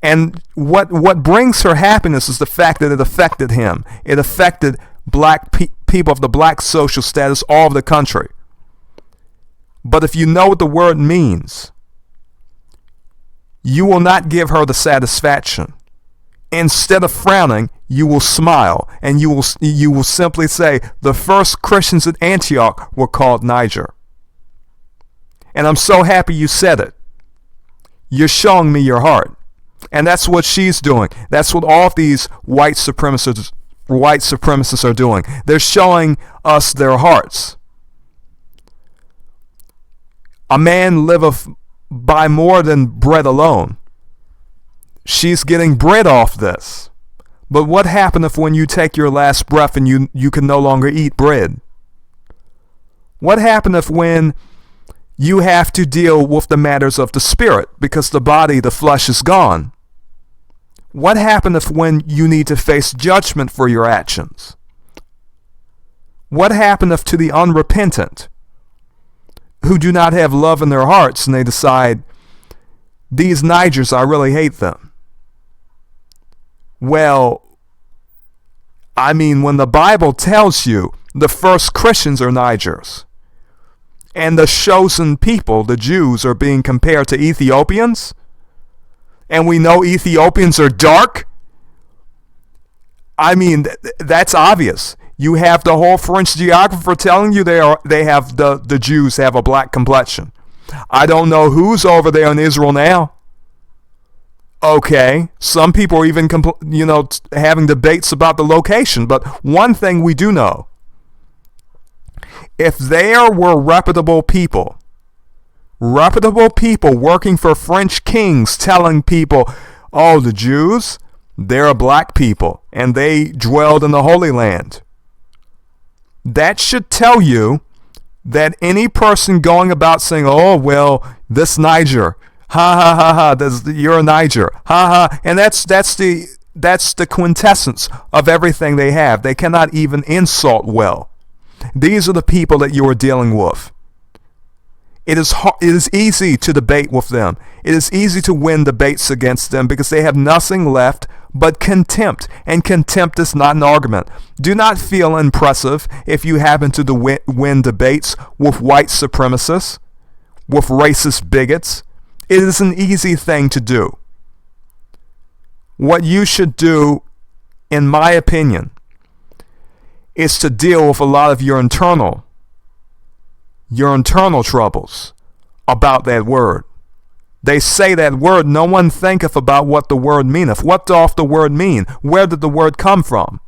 And what brings her happiness is the fact that it affected him. It affected black people of the black social status all over the country. But if you know what the word means, you will not give her the satisfaction. Instead of frowning, you will smile, and you will simply say, the first Christians at Antioch were called Niger. And I'm so happy you said it. You're showing me your heart. And that's what she's doing. That's what all of these white supremacists are doing. They're showing us their hearts. A man liveth by more than bread alone. She's getting bread off this. But what happens if when you take your last breath and you can no longer eat bread? What happens if when you have to deal with the matters of the spirit because the body, the flesh is gone? What happens if when you need to face judgment for your actions? What happens if to the unrepentant who do not have love in their hearts and they decide, these Nigers, I really hate them? Well, I mean, when the Bible tells you the first Christians are Nigers, and the chosen people, the Jews, are being compared to Ethiopians, and we know Ethiopians are dark, I mean, that's obvious. You have the whole French geographer telling you the Jews have a black complexion. I don't know who's over there in Israel now. Okay, some people are even having debates about the location. But one thing we do know, if there were reputable people working for French kings telling people, oh, the Jews, they're black people and they dwelled in the Holy Land, that should tell you that any person going about saying, oh, well, this Niger, ha ha ha ha, you're a Niger, ha ha, and that's the quintessence of everything they have. They cannot even insult well. These are the people that you are dealing with. It is easy to debate with them. It is easy to win debates against them because they have nothing left but contempt, and contempt is not an argument. Do not feel impressive if you happen to win debates with white supremacists, with racist bigots. It is an easy thing to do. What you should do, in my opinion, is to deal with a lot of your internal troubles about that word. They say that word, no one thinketh about what the word meaneth. What doth the word mean? Where did the word come from?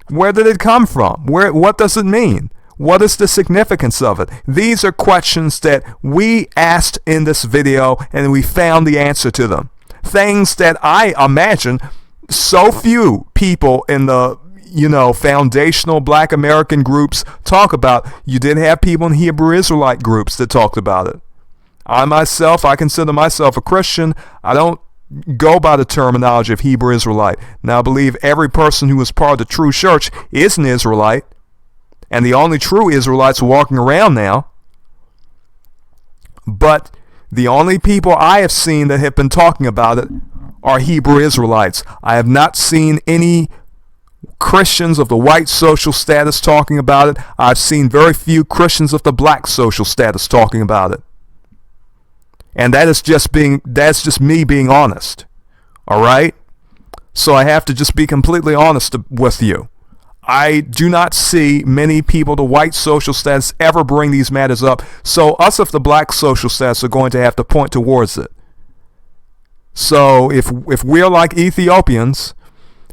Where did it come from? What does it mean? What is the significance of it? These are questions that we asked in this video, and we found the answer to them. Things that I imagine so few people in the foundational black American groups talk about. You did have people in Hebrew Israelite groups that talked about it. I consider myself a Christian. I don't go by the terminology of Hebrew Israelite. Now, I believe every person who is part of the true church is an Israelite, and the only true Israelites walking around now. But the only people I have seen that have been talking about it are Hebrew Israelites. I have not seen any Christians of the white social status talking about it. I've seen very few Christians of the black social status talking about it. And that's just me being honest. All right? So I have to just be completely honest with you. I do not see many people, the white social status, ever bring these matters up. So us of the black social status are going to have to point towards it. So if we're like Ethiopians,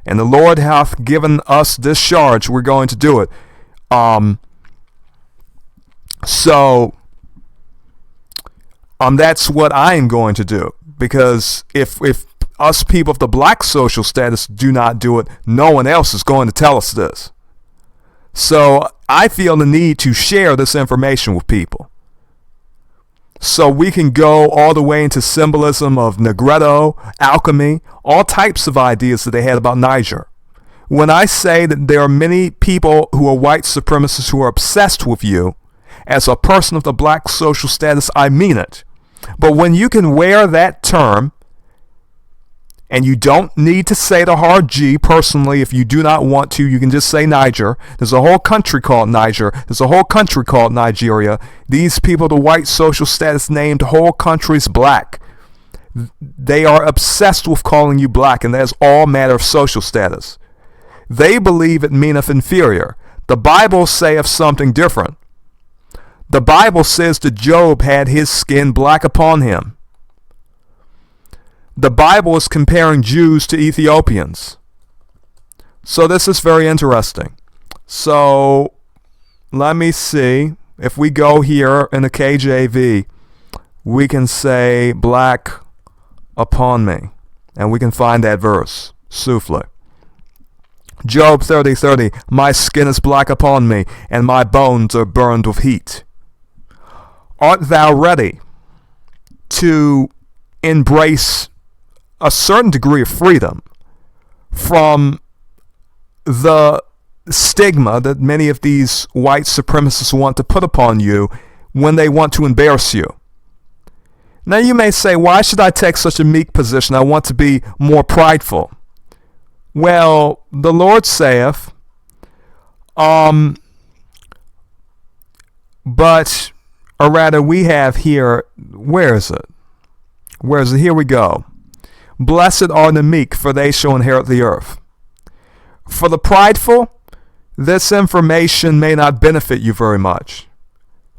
and the Lord hath given us this charge, we're going to do it. That's what I am going to do. Because if us people of the black social status do not do it, no one else is going to tell us this. So I feel the need to share this information with people. So we can go all the way into symbolism of Negretto, alchemy, all types of ideas that they had about Niger. When I say that there are many people who are white supremacists who are obsessed with you as a person of the black social status, I mean it. But when you can wear that term, and you don't need to say the hard G personally if you do not want to, you can just say Niger. There's a whole country called Niger. There's a whole country called Nigeria. These people, the white social status, named whole countries black. They are obsessed with calling you black, and that's all matter of social status. They believe it meaneth inferior. The Bible saith something different. The Bible says that Job had his skin black upon him. The Bible is comparing Jews to Ethiopians. So this is very interesting. So let me see. If we go here in the KJV, we can say black upon me. And we can find that verse. Souffle. Job 30:30. My skin is black upon me, and my bones are burned with heat. Art thou ready to embrace a certain degree of freedom from the stigma that many of these white supremacists want to put upon you when they want to embarrass you? Now you may say, why should I take such a meek position? I want to be more prideful. Well, the Lord saith, or rather we have here, where is it? Here we go. Blessed are the meek, for they shall inherit the earth. For the prideful, this information may not benefit you very much.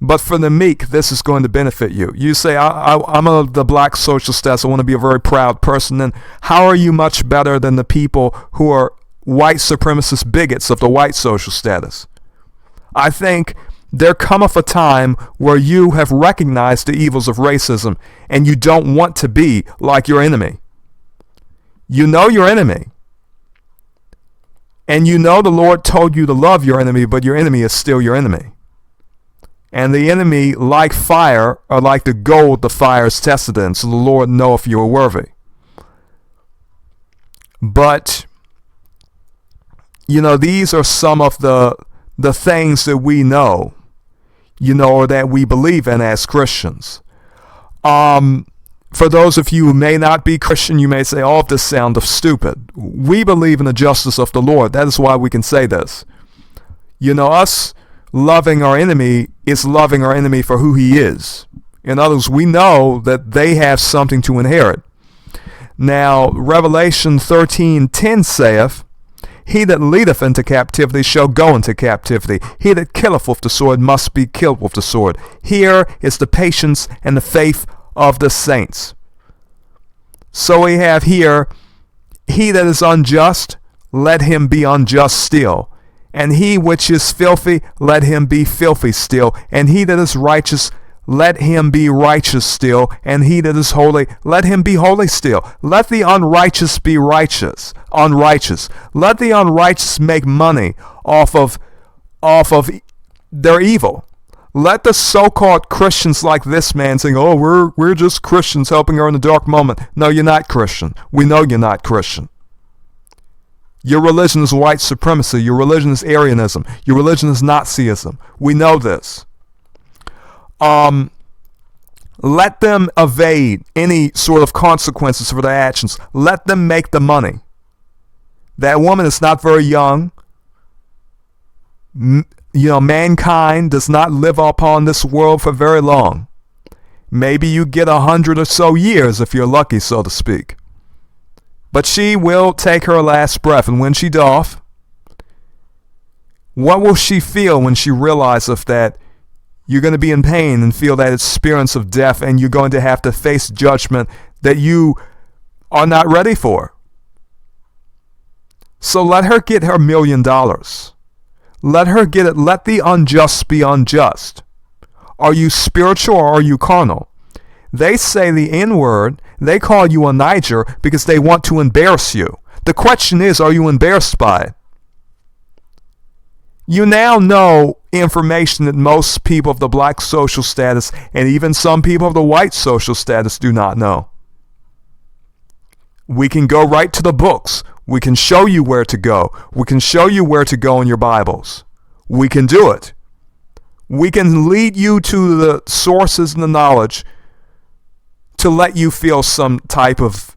But for the meek, this is going to benefit you. You say, I'm the black social status. I want to be a very proud person. Then how are you much better than the people who are white supremacist bigots of the white social status? I think there cometh a time where you have recognized the evils of racism and you don't want to be like your enemy. You know your enemy. And you know the Lord told you to love your enemy, but your enemy is still your enemy. And the enemy, like fire, or like the gold the fire is tested in, so the Lord knoweth you are worthy. But, these are some of the things that we know, or that we believe in as Christians. For those of you who may not be Christian, you may say, oh, this sounds stupid. We believe in the justice of the Lord. That is why we can say this. Us loving our enemy is loving our enemy for who he is. In other words, we know that they have something to inherit. Now, Revelation 13:10 saith, he that leadeth into captivity shall go into captivity. He that killeth with the sword must be killed with the sword. Here is the patience and the faith of the saints. So we have here, he that is unjust, let him be unjust still. And he which is filthy, let him be filthy still. And he that is righteous, let him be righteous still. And he that is holy, let him be holy still. Let the unrighteous be unrighteous. Let the unrighteous make money off of their evil. Let the so-called Christians like this man saying, oh, we're just Christians helping her in a dark moment. No, you're not Christian. We know you're not Christian. Your religion is white supremacy. Your religion is Aryanism. Your religion is Nazism. We know this. Let them evade any sort of consequences for their actions. Let them make the money. That woman is not very young. Mankind does not live upon this world for very long. Maybe you get 100 or so years if you're lucky, so to speak. But she will take her last breath, and when she doth, what will she feel when she realizes that you're going to be in pain and feel that experience of death, and you're going to have to face judgment that you are not ready for? So let her get her $1 million. Let her get it. Let the unjust be unjust. Are you spiritual or are you carnal? They say the N-word. They call you a Niger because they want to embarrass you. The question is, are you embarrassed by it? You now know information that most people of the black social status and even some people of the white social status do not know. We can go right to the books. We can show you where to go. We can show you where to go in your Bibles. We can do it. We can lead you to the sources and the knowledge to let you feel some type of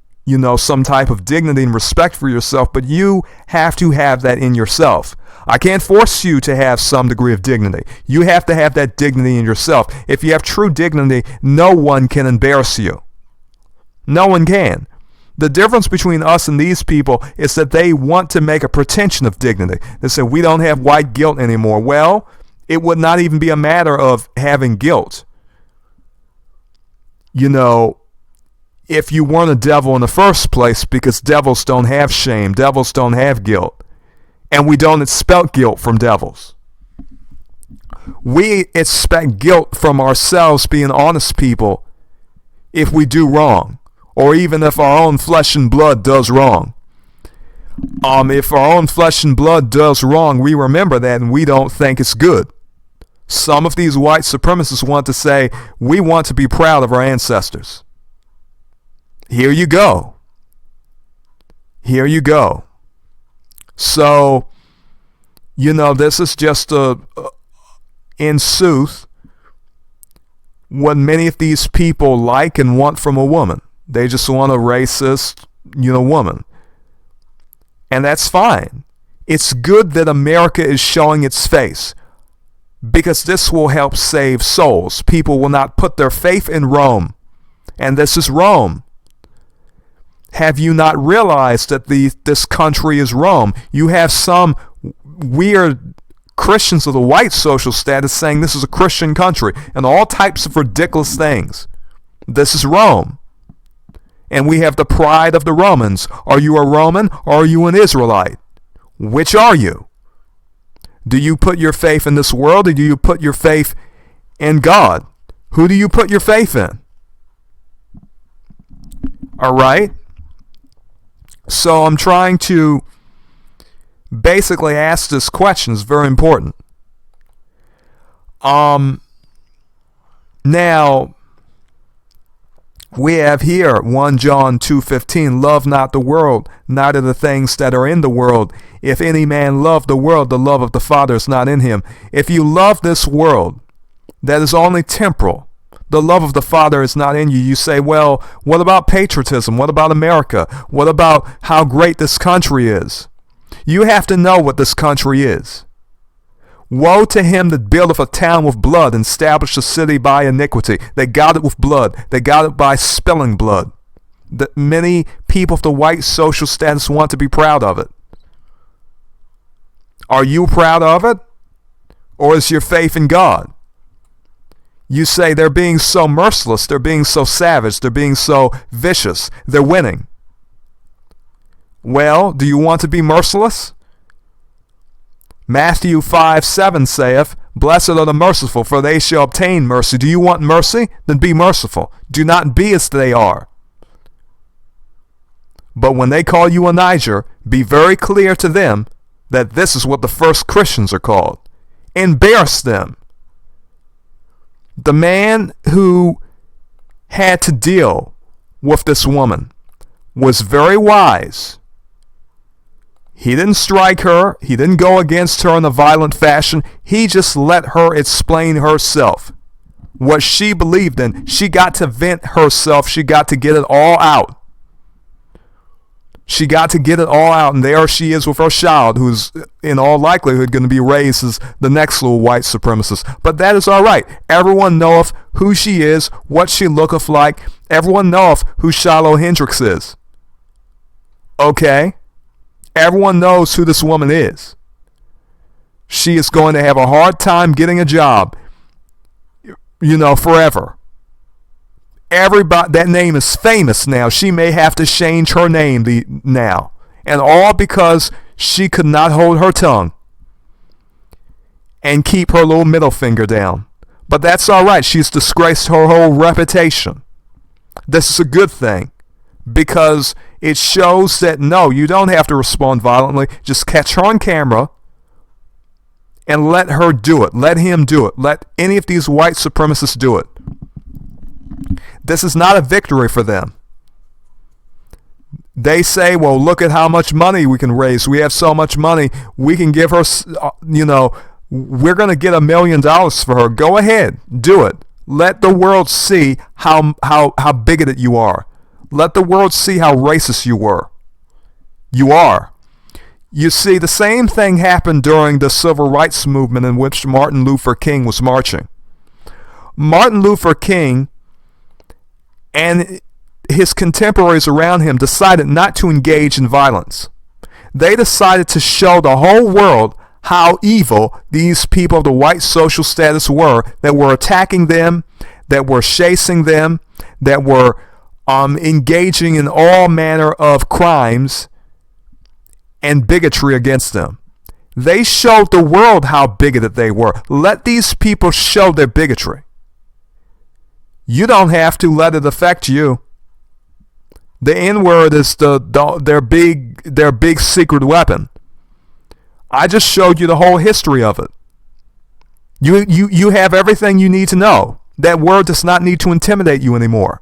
dignity and respect for yourself, but you have to have that in yourself. I can't force you to have some degree of dignity. You have to have that dignity in yourself. If you have true dignity, no one can embarrass you. No one can. The difference between us and these people is that they want to make a pretension of dignity. They say, we don't have white guilt anymore. Well, it would not even be a matter of having guilt. If you weren't a devil in the first place, because devils don't have shame, devils don't have guilt, and we don't expect guilt from devils. We expect guilt from ourselves being honest people if we do wrong, or even if our own flesh and blood does wrong. If our own flesh and blood does wrong, we remember that and we don't think it's good. Some of these white supremacists want to say, we want to be proud of our ancestors. Here you go. Here you go. So, this is just in sooth, what many of these people like and want from a woman. They just want a racist, woman. And that's fine. It's good that America is showing its face, because this will help save souls. People will not put their faith in Rome. And this is Rome. Have you not realized that this country is Rome? You have some weird Christians of the white social status saying this is a Christian country and all types of ridiculous things. This is Rome. And we have the pride of the Romans. Are you a Roman or are you an Israelite? Which are you? Do you put your faith in this world or do you put your faith in God? Who do you put your faith in? All right? So I'm trying to basically ask this question. It's very important. Now, we have here 1 John 2:15, love not the world, neither the things that are in the world. If any man love the world, the love of the Father is not in him. If you love this world, that is only temporal. The love of the Father is not in you. You say, well, what about patriotism? What about America? What about how great this country is? You have to know what this country is. Woe to him that buildeth a town with blood and established a city by iniquity. They got it with blood. They got it by spilling blood. That many people of the white social status want to be proud of it. Are you proud of it? Or is your faith in God? You say they're being so merciless, they're being so savage, they're being so vicious, they're winning. Well, do you want to be merciless? Matthew 5:7 saith, blessed are the merciful, for they shall obtain mercy. Do you want mercy? Then be merciful. Do not be as they are. But when they call you a Niger, be very clear to them that this is what the first Christians are called. Embarrass them. The man who had to deal with this woman was very wise. He didn't strike her. He didn't go against her in a violent fashion. He just let her explain herself. What she believed in. She got to vent herself. She got to get it all out. She got to get it all out, and there she is with her child, who's in all likelihood going to be raised as the next little white supremacist. But that is all right. Everyone knoweth who she is, what she looketh like. Everyone knoweth who Shiloh Hendrix is. Okay? Everyone knows who this woman is. She is going to have a hard time getting a job, forever. Everybody, that name is famous now. She may have to change her name now. And all because she could not hold her tongue and keep her little middle finger down. But that's all right. She's disgraced her whole reputation. This is a good thing because it shows that, no, you don't have to respond violently. Just catch her on camera and let her do it. Let him do it. Let any of these white supremacists do it. This is not a victory for them. They say, well, look at how much money we can raise. We have so much money. We can give her, we're going to get $1 million for her. Go ahead. Do it. Let the world see how bigoted you are. Let the world see how racist you were. You are. You see, the same thing happened during the civil rights movement in which Martin Luther King was marching. Martin Luther King and his contemporaries around him decided not to engage in violence. They decided to show the whole world how evil these people of the white social status were, that were attacking them, that were chasing them, that were engaging in all manner of crimes and bigotry against them. They showed the world how bigoted they were. Let these people show their bigotry. You don't have to let it affect you. The N-word is their big secret weapon. I just showed you the whole history of it. You have everything you need to know. That word does not need to intimidate you anymore.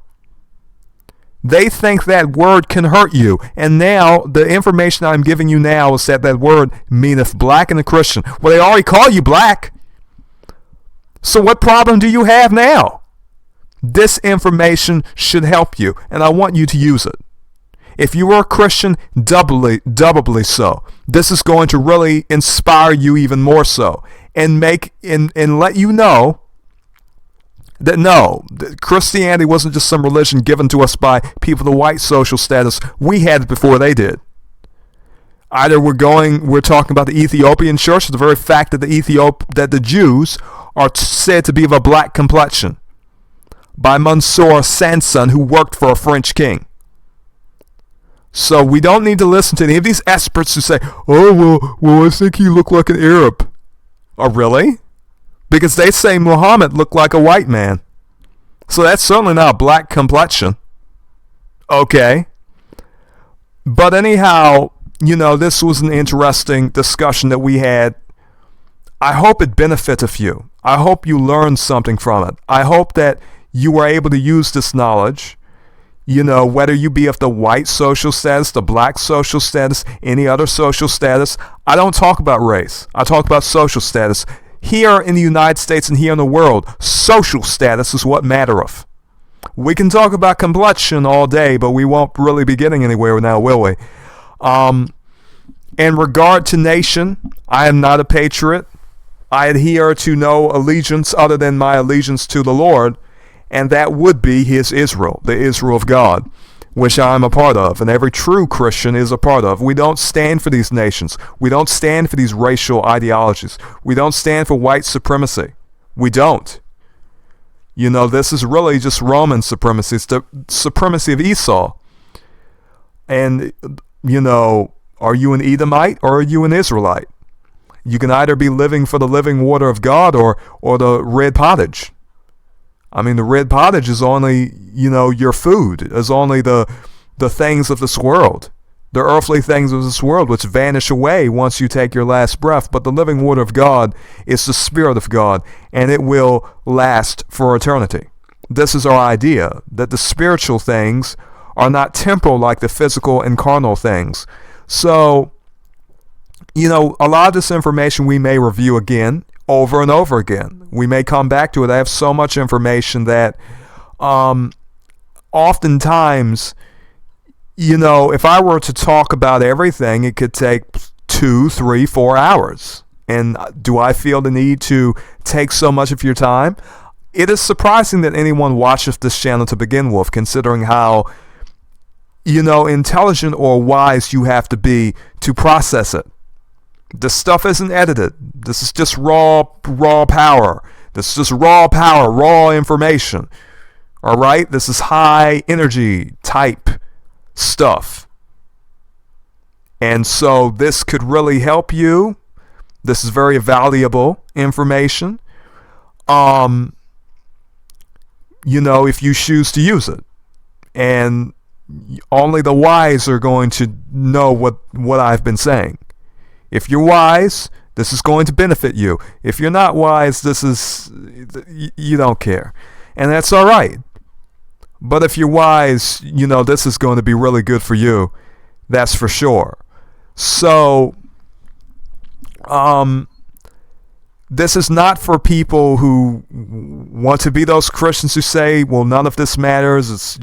They think that word can hurt you. And now, the information I'm giving you now is that word meaneth black and a Christian. Well, they already call you black. So what problem do you have now? This information should help you, and I want you to use it. If you are a Christian, doubly so. This is going to really inspire you even more so, and let you know that no, Christianity wasn't just some religion given to us by people of the white social status. We had it before they did. Either we're talking about the Ethiopian church, the very fact that the Jews are said to be of a black complexion by Mansour Sanson, who worked for a French king. So we don't need to listen to any of these experts who say, oh, well, I think he looked like an Arab. Oh, really? Because they say Muhammad looked like a white man. So that's certainly not a black complexion. Okay. But anyhow, this was an interesting discussion that we had. I hope it benefits you. I hope you learned something from it. I hope that you were able to use this knowledge, whether you be of the white social status, the black social status, any other social status. I don't talk about race. I talk about social status. Here in the United States and here in the world, social status is what mattereth. We can talk about complexion all day, but we won't really be getting anywhere now, will we? In regard to nation, I am not a patriot. I adhere to no allegiance other than my allegiance to the Lord, and that would be his Israel, the Israel of God, which I am a part of, and every true Christian is a part of. We don't stand for these nations. We don't stand for these racial ideologies. We don't stand for white supremacy. We don't. This is really just Roman supremacy. It's the supremacy of Esau. And, are you an Edomite or are you an Israelite? You can either be living for the living water of God or the red pottage. I mean, the red pottage is only, your food, is only the things of this world, the earthly things of this world, which vanish away once you take your last breath. But the living water of God is the Spirit of God, and it will last for eternity. This is our idea, that the spiritual things are not temporal like the physical and carnal things. So, a lot of this information we may review again, over and over again. We may come back to it. I have so much information that oftentimes, if I were to talk about everything, it could take 2, 3, 4 hours. And do I feel the need to take so much of your time? It is surprising that anyone watches this channel to begin with, considering how, intelligent or wise you have to be to process it. This stuff isn't edited. This is just raw power. This is just raw power, raw information. All right? This is high energy type stuff. And so this could really help you. This is very valuable information. If you choose to use it. And only the wise are going to know what I've been saying. If you're wise, this is going to benefit you. If you're not wise, you don't care. And that's all right. But if you're wise, this is going to be really good for you. That's for sure. So, this is not for people who want to be those Christians who say, well, none of this matters. It's,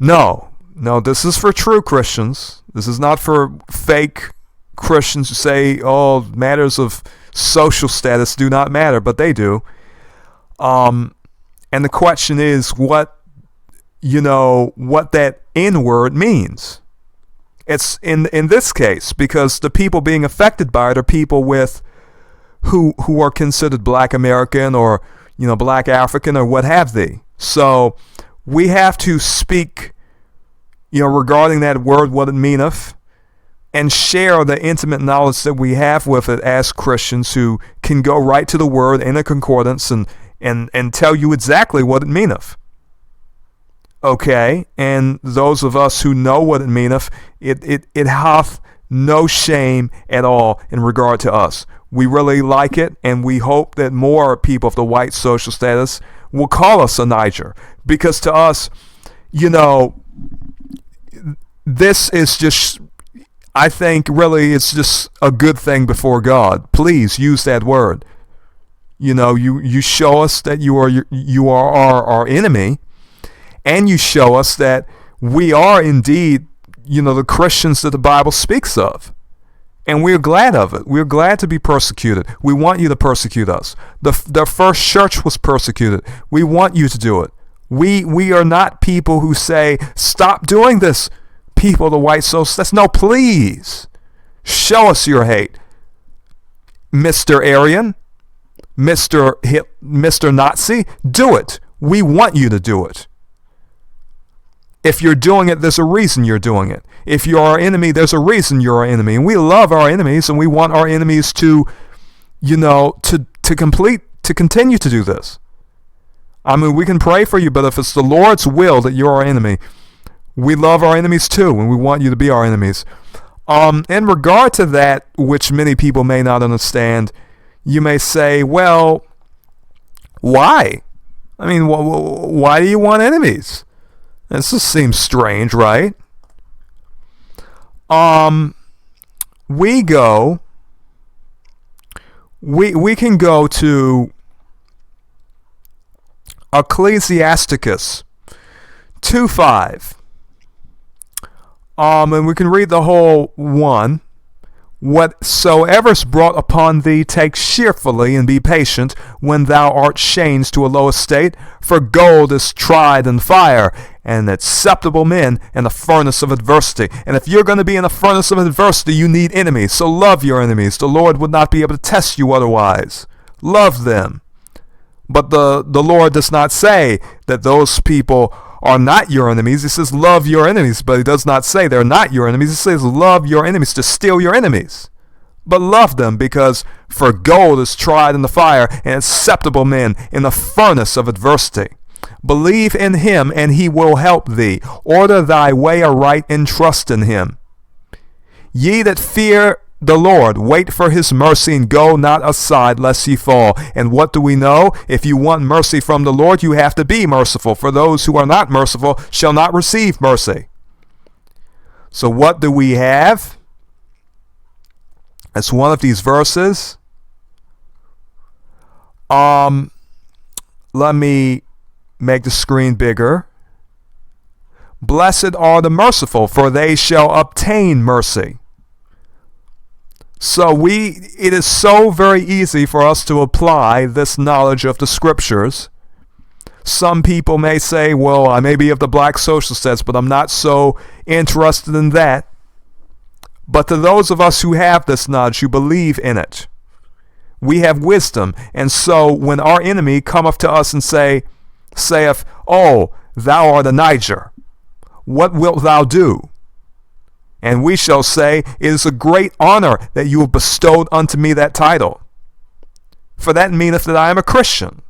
No, this is for true Christians. This is not for fake Christians who say, matters of social status do not matter, but they do. And the question is what that N word means. It's in this case, because the people being affected by it are people who are considered Black American or, Black African or what have they. So we have to speak, regarding that word, what it meaneth, and share the intimate knowledge that we have with it as Christians who can go right to the word in a concordance and tell you exactly what it meaneth. Okay? And those of us who know what it meaneth, it hath no shame at all in regard to us. We really like it, and we hope that more people of the white social status will call us a Niger. Because to us, this is just, I think really it's just a good thing before God. Please use that word. You show us that you are our enemy, and you show us that we are indeed, the Christians that the Bible speaks of. And we're glad of it. We're glad to be persecuted. We want you to persecute us. The first church was persecuted. We want you to do it. We are not people who say, stop doing this. people of the white social status. No, please. Show us your hate. Mr. Aryan, Mr. Nazi, do it. We want you to do it. If you're doing it, there's a reason you're doing it. If you're our enemy, there's a reason you're our enemy. And we love our enemies, and we want our enemies to, to continue to do this. I mean, we can pray for you, but if it's the Lord's will that you're our enemy, we love our enemies too, and we want you to be our enemies. In regard to that, which many people may not understand, you may say, well, why? I mean, why do you want enemies? This just seems strange, right? We can go to Ecclesiasticus 2:5. And we can read the whole one. Whatsoever's brought upon thee, take cheerfully, and be patient when thou art changed to a low estate. For gold is tried in fire, and acceptable men in the furnace of adversity. And if you're going to be in the furnace of adversity, you need enemies. So love your enemies. The Lord would not be able to test you otherwise. Love them. But the Lord does not say that those people are not your enemies. He says love your enemies, but he does not say they're not your enemies. He says love your enemies, to steal your enemies. But love them, because for gold is tried in the fire, and acceptable men in the furnace of adversity. Believe in him, and he will help thee. Order thy way aright, and trust in him. Ye that fear the Lord, wait for his mercy, and go not aside lest ye fall. And what do we know? If you want mercy from the Lord, you have to be merciful. For those who are not merciful shall not receive mercy. So what do we have? As one of these verses. Let me make the screen bigger. Blessed are the merciful, for they shall obtain mercy. So it is so very easy for us to apply this knowledge of the scriptures. Some people may say, well, I may be of the black social status, but I'm not so interested in that. But to those of us who have this knowledge, who believe in it, we have wisdom. And so when our enemy cometh to us and saith, oh, thou art a Niger, what wilt thou do? And we shall say, it is a great honor that you have bestowed unto me that title. For that meaneth that I am a Christian.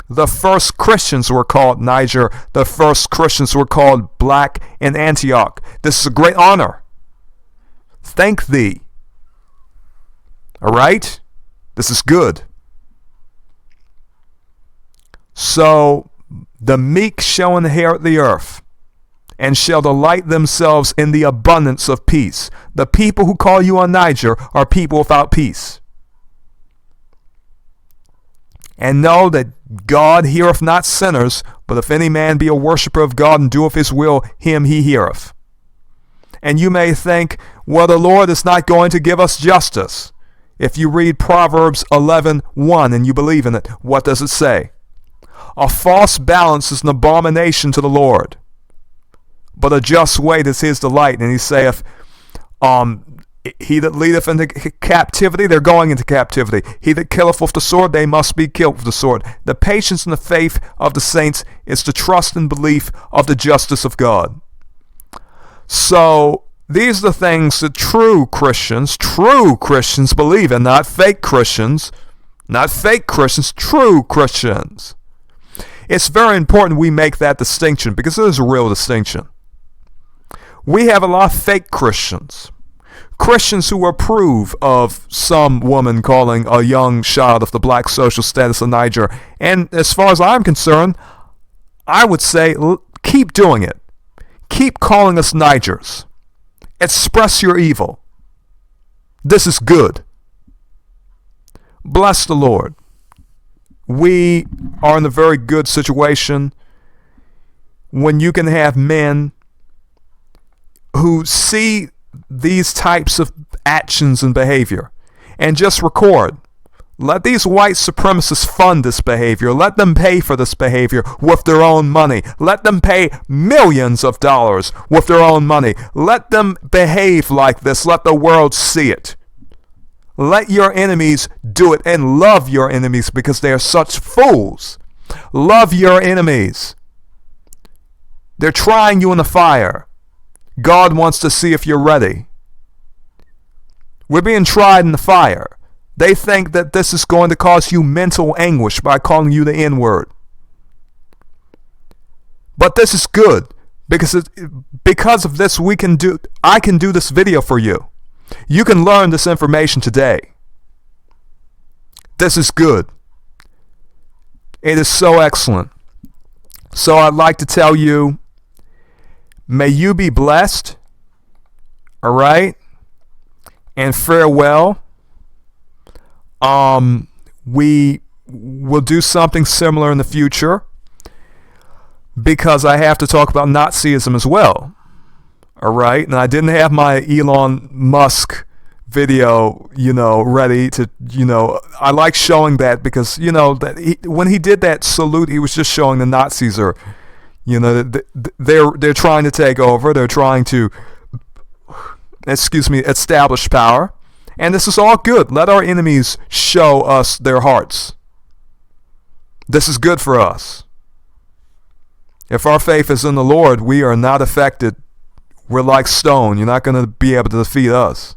The first Christians were called Niger. The first Christians were called black in Antioch. This is a great honor. Thank thee. All right? This is good. So, the meek shall inherit the earth, and shall delight themselves in the abundance of peace. The people who call you a Niger are people without peace. And know that God heareth not sinners, but if any man be a worshipper of God and doeth his will, him he heareth. And you may think, well, the Lord is not going to give us justice. If you read Proverbs 11:1 and you believe in it, what does it say? A false balance is an abomination to the Lord, but a just weight is his delight. And he saith, he that leadeth into captivity, they're going into captivity. He that killeth with the sword, they must be killed with the sword. The patience and the faith of the saints is the trust and belief of the justice of God. So these are the things that true Christians believe in, not fake Christians, true Christians. It's very important we make that distinction, because it is a real distinction. We have a lot of fake Christians who approve of some woman calling a young child of the black social status a Niger. And as far as I'm concerned, I would say keep doing it. Keep calling us Nigers. Express your evil. This is good. Bless the Lord. We are in a very good situation when you can have men who see these types of actions and behavior and just record. Let these white supremacists fund this behavior. Let them pay for this behavior with their own money. Let them pay millions of dollars with their own money. Let them behave like this. Let the world see it. Let your enemies do it, and love your enemies because they are such fools. Love your enemies. They're trying you in the fire. God wants to see if you're ready. We're being tried in the fire. They think that this is going to cause you mental anguish by calling you the N-word. But this is good because of this I can do this video for you. You can learn this information today. This is good. It is so excellent. So I'd like to tell you, may you be blessed. All right? And farewell. We will do something similar in the future because I have to talk about Nazism as well. All right, and I didn't have my Elon Musk video, ready to, I like showing that because, that when he did that salute, he was just showing the Nazis are, they're trying to take over. They're trying to, establish power. And this is all good. Let our enemies show us their hearts. This is good for us. If our faith is in the Lord, we are not affected. We're like stone. You're not going to be able to defeat us.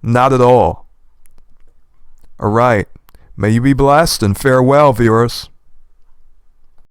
Not at all. All right. May you be blessed, and farewell, viewers.